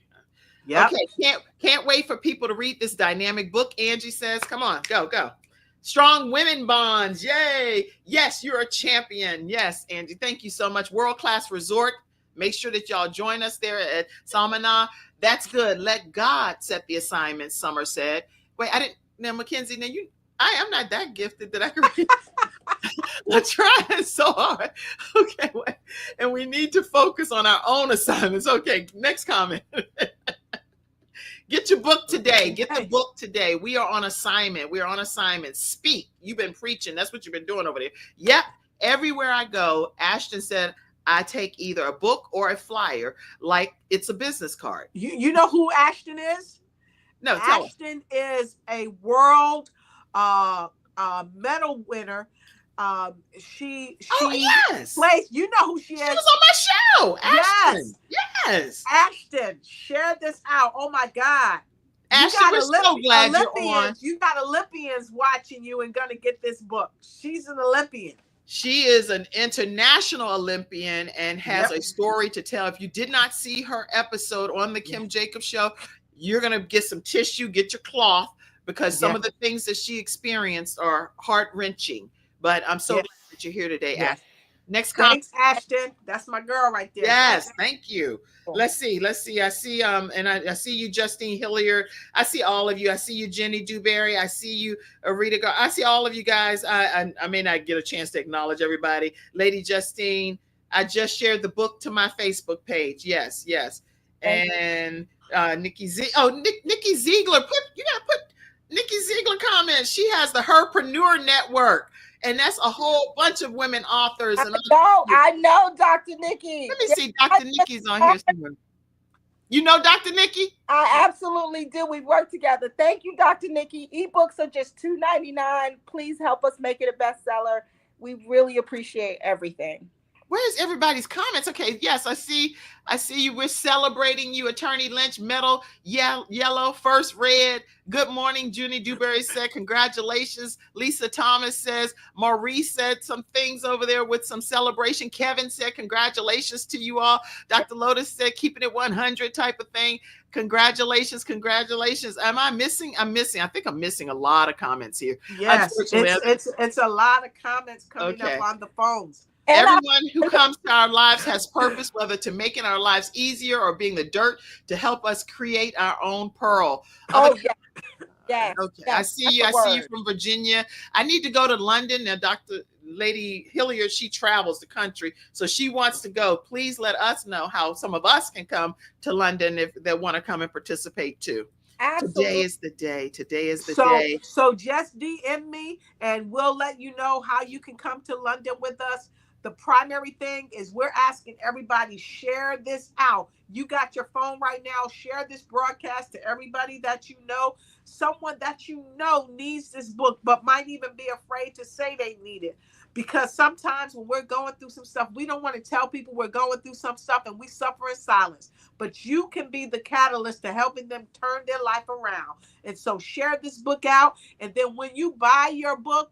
Yeah. Okay. Can't wait for people to read this dynamic book. Angie says, come on, go. Strong women bonds. Yay. Yes, you're a champion. Yes, Angie. Thank you so much. World-class resort. Make sure that y'all join us there at Samana. That's good. Let God set the assignment, Summer said. Wait, I didn't. Now, Mackenzie, I'm not that gifted that I can read. I'm trying so hard. Okay. And we need to focus on our own assignments. Okay. Next comment. Get your book today. Get the book today. We are on assignment. We are on assignment. Speak. You've been preaching. That's what you've been doing over there. Yep. Everywhere I go, Ashton said, I take either a book or a flyer like it's a business card. You know who Ashton is? No, Ashton is a world medal winner. She plays. You know who she is. She was on my show. Ashton. Yes. Ashton, share this out. Oh my God. Ashton, we're so glad you're on. You got Olympians watching you and gonna get this book. She's an Olympian. She is an international Olympian and has a story to tell. If you did not see her episode on the Kim Jacobs Show, you're going to get some tissue, get your cloth, because some of the things that she experienced are heart-wrenching. But I'm so glad that you're here today, Ashton. Next comment. Thanks, Ashton. That's my girl right there. Yes, thank you. Let's see. I see I see you, Justine Hilliard. I see all of you. I see you, Jenny Dewberry. I see you, Rita. I see all of you guys. I may not get a chance to acknowledge everybody. Lady Justine, I just shared the book to my Facebook page. Yes. And Nikki Nikki Ziegler. You gotta put Nikki Ziegler comments. She has the Herpreneur Network. And that's a whole bunch of women authors. I know, Dr. Nikki. Let me see. Dr. Nikki's on here somewhere. You know Dr. Nikki? I absolutely do. We work together. Thank you, Dr. Nikki. Ebooks are just $2.99. Please help us make it a bestseller. We really appreciate everything. Where's everybody's comments? Okay, yes, I see you. We're celebrating you, Attorney Lynch. Medal yellow, first red. Good morning, Junie Dewberry said, congratulations. Lisa Thomas says, Maurice said some things over there with some celebration. Kevin said, congratulations to you all. Dr. Lotus said, keeping it 100 type of thing. Congratulations. Am I missing? I'm missing. I think I'm missing a lot of comments here. Yes, it's a lot of comments coming up on the phones. Everyone who comes to our lives has purpose, whether to making our lives easier or being the dirt to help us create our own pearl. Yeah. Okay. I see you. I see you from Virginia. I need to go to London now. Dr. Lady Hilliard, she travels the country, so she wants to go. Please let us know how some of us can come to London if they want to come and participate too. Absolutely. Today is the day. Today is the day. So just DM me and we'll let you know how you can come to London with us. The primary thing is we're asking everybody, share this out. You got your phone right now. Share this broadcast to everybody that you know. Someone that you know needs this book, but might even be afraid to say they need it. Because sometimes when we're going through some stuff, we don't want to tell people we're going through some stuff and we suffer in silence. But you can be the catalyst to helping them turn their life around. And so share this book out. And then when you buy your book,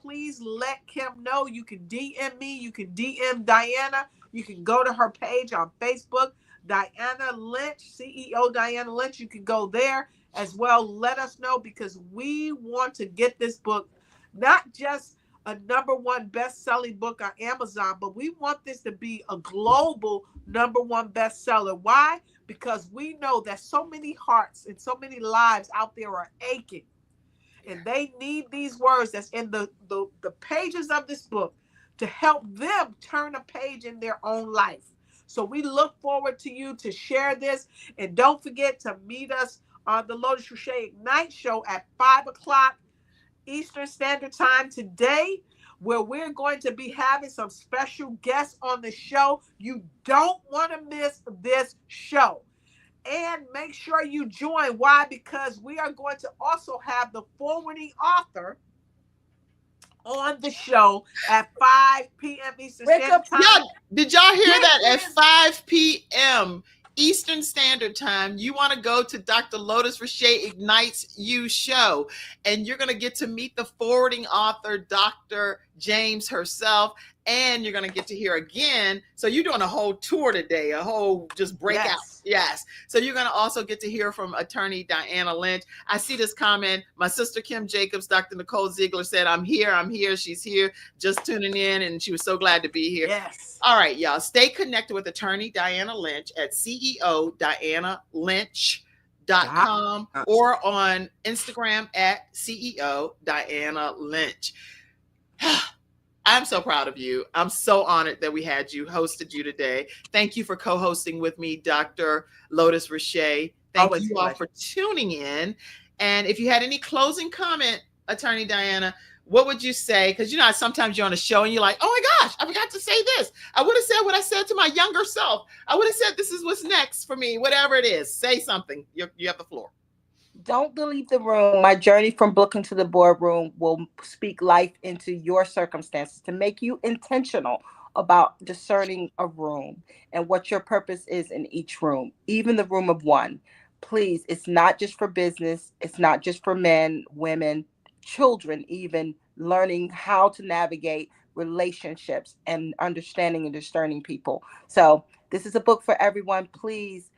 please let Kim know. You can DM me. You can DM Diana. You can go to her page on Facebook, Diana Lynch, CEO Diana Lynch. You can go there as well. Let us know, because we want to get this book, not just a #1 best-selling book on Amazon, but we want this to be a global #1 bestseller. Why? Because we know that so many hearts and so many lives out there are aching, and they need these words that's in the pages of this book to help them turn a page in their own life. So we look forward to you to share this, and don't forget to meet us on the Lotus Riche Ignite show at 5 o'clock Eastern Standard Time today, where we're going to be having some special guests on the show. You don't want to miss this show. And make sure you join. Why? Because we are going to also have the forwarding author on the show at 5 p.m. Eastern Standard Time. Did y'all hear that? At 5 p.m. Eastern Standard Time, you want to go to Dr. Lotus Riche Ignites You show, and you're going to get to meet the forwarding author, Dr. James herself, and you're going to get to hear again. So you're doing a whole tour today, a whole just breakout. Yes. So you're going to also get to hear from Attorney Diana Lynch. I see this comment. My sister Kim Jacobs, Dr. Nicole Ziegler said, I'm here. She's here, just tuning in, and she was so glad to be here. Yes. All right, y'all. Stay connected with Attorney Diana Lynch at CEODianaLynch.com or on Instagram at CEO Diana Lynch. I'm so proud of you. I'm so honored that we hosted you today. Thank you for co-hosting with me, Dr. Lotus Riche. Thank you all for tuning in. And if you had any closing comment, Attorney Diana, what would you say? Because sometimes you're on a show and you're like, oh my gosh, I forgot to say this. I would have said what I said to my younger self. I would have said this is what's next for me, whatever it is. Say something. You have the floor. Don't leave the room. My journey from Brooklyn to the boardroom will speak life into your circumstances to make you intentional about discerning a room and what your purpose is in each room, even the room of one. Please, it's not just for business. It's not just for men, women, children, even learning how to navigate relationships and understanding and discerning people. So this is a book for everyone. Please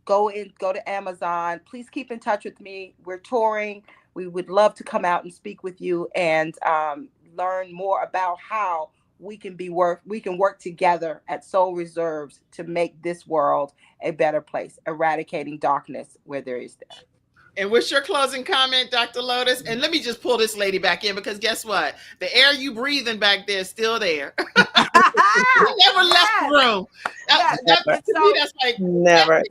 go to Amazon. Please keep in touch with me. We're touring. We would love to come out and speak with you and learn more about how we can work together at Soul Reserves to make this world a better place, eradicating darkness where there is there. And what's your closing comment, Dr. Lotus? And let me just pull this lady back in, because guess what? The air you breathing back there is still there. You never left the room. That's like never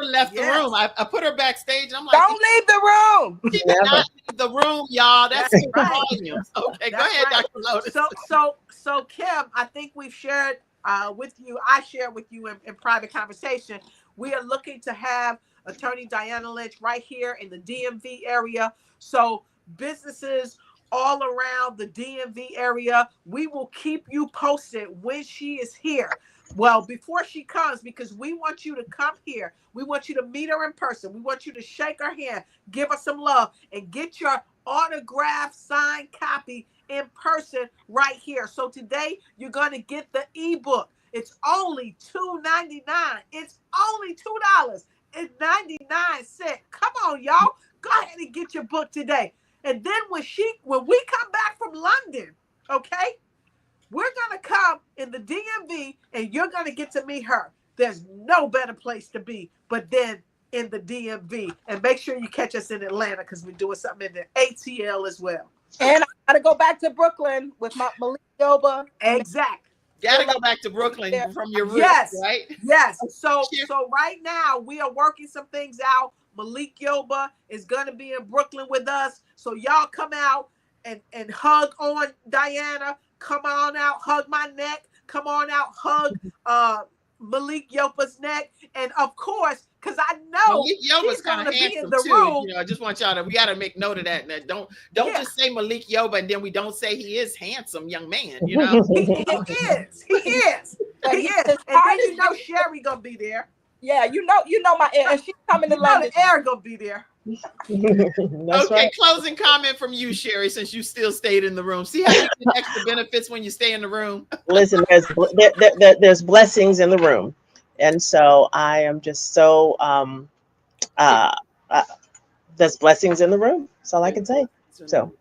left the room. I put her backstage. And I'm like, don't leave the room. She did not leave the room, y'all. That's volumes. Okay, go ahead, Dr. Lotus. So Kim, I think we've shared with you. I shared with you in private conversation. We are looking to have Attorney Diana Lynch right here in the DMV area. So businesses all around the DMV area, we will keep you posted when she is here. Well, before she comes, because we want you to come here. We want you to meet her in person. We want you to shake her hand, give her some love, and get your autographed signed copy in person right here. So today you're going to get the ebook. It's only $2.99. It's only $2. It's 99 cents. Come on, y'all. Go ahead and get your book today. And then when we come back from London, okay, we're going to come in the DMV and you're going to get to meet her. There's no better place to be but then in the DMV. And make sure you catch us in Atlanta, because we're doing something in the ATL as well. And I got to go back to Brooklyn with my Malik Yoba. Exactly. Got to go back to Brooklyn from your roots, right? Yes. So right now we are working some things out. Malik Yoba is going to be in Brooklyn with us. So y'all come out and hug on Diana. Come on out, hug my neck. Come on out, hug Malik Yoba's neck. And of course, because I know Malik Yoba's kind of handsome too. Room. I just want y'all we got to make note of that. And don't just say Malik Yoba and then we don't say he is handsome young man. He is. And then Sherry gonna be there. Yeah, you know my air, and she's coming to London. The air gonna be there. Okay, right. Closing comment from you, Sherry, since you still stayed in the room. See how you get extra benefits when you stay in the room? Listen, there's blessings in the room. And so I am just so, there's blessings in the room. That's all I can say. So.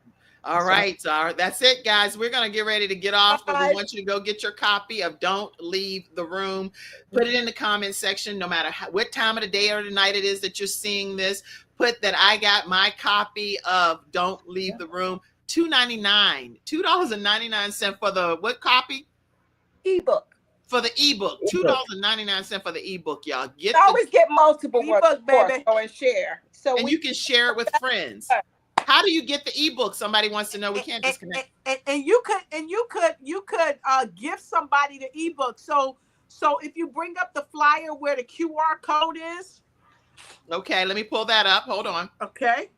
All right. So that's it, guys. We're going to get ready to get off, but we want you to go get your copy of Don't Leave the Room. Put it in the comment section, no matter what time of the day or the night it is that you're seeing this. Put that I got my copy of Don't Leave the Room. $2.99 for the what copy? Ebook. for the ebook. $2.99 for the ebook, y'all. You always get multiple ebook, baby, and share. So you can share it with friends. How do you get the ebook? Somebody wants to know. We can't disconnect. And you could give somebody the ebook. So if you bring up the flyer where the QR code is. Okay, let me pull that up. Hold on. Okay.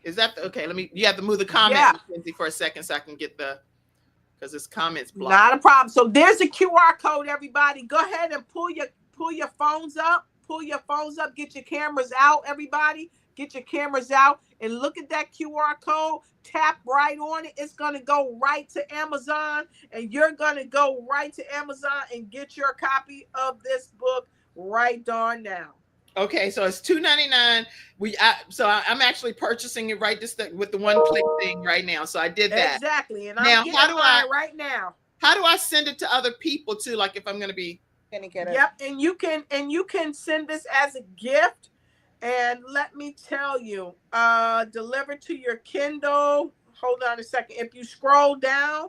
Is that okay? You have to move the comment, Mackenzie, for a second so I can get because this comment's blocked. Not a problem. So there's a QR code, everybody. Go ahead and pull your phones up. Pull your phones up. Get your cameras out, everybody. Get your cameras out and look at that QR code. Tap right on it. It's going to go right to Amazon, and you're going to go right to Amazon and get your copy of this book right darn now. Okay, so it's $2.99. I'm actually purchasing it with the one click thing right now. So I did that exactly, and now I'm getting mine right now. How do I send it to other people too? Like if I'm going to be get it. Yep, and you can send this as a gift. And let me tell you, deliver to your Kindle. Hold on a second. If you scroll down,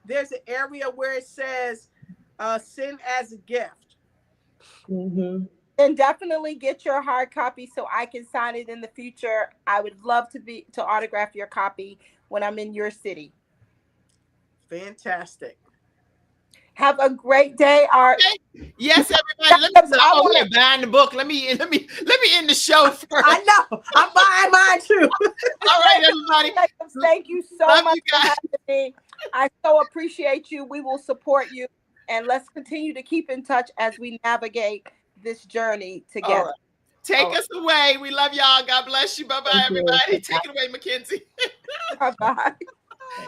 there's an area where it says send as a gift. Mm-hmm. And definitely get your hard copy so I can sign it in the future. I would love to autograph your copy when I'm in your city. Fantastic. Have a great day, Art. Okay. Yes, everybody. We're buying the book. Let me end the show first. I know. I'm buying mine too. All right, everybody. Thank you so much for having me. I so appreciate you. We will support you, and let's continue to keep in touch as we navigate this journey together. Right. Take us away. We love y'all. God bless you. Bye-bye, everybody. Take it away, Mackenzie. Bye-bye.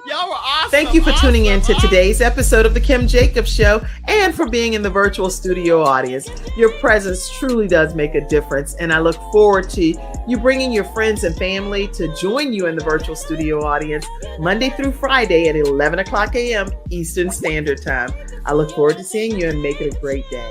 Y'all were awesome. Thank you for tuning in to today's episode of The Kim Jacobs Show and for being in the virtual studio audience. Your presence truly does make a difference, and I look forward to you bringing your friends and family to join you in the virtual studio audience Monday through Friday at 11 o'clock a.m. Eastern Standard Time. I look forward to seeing you and make it a great day.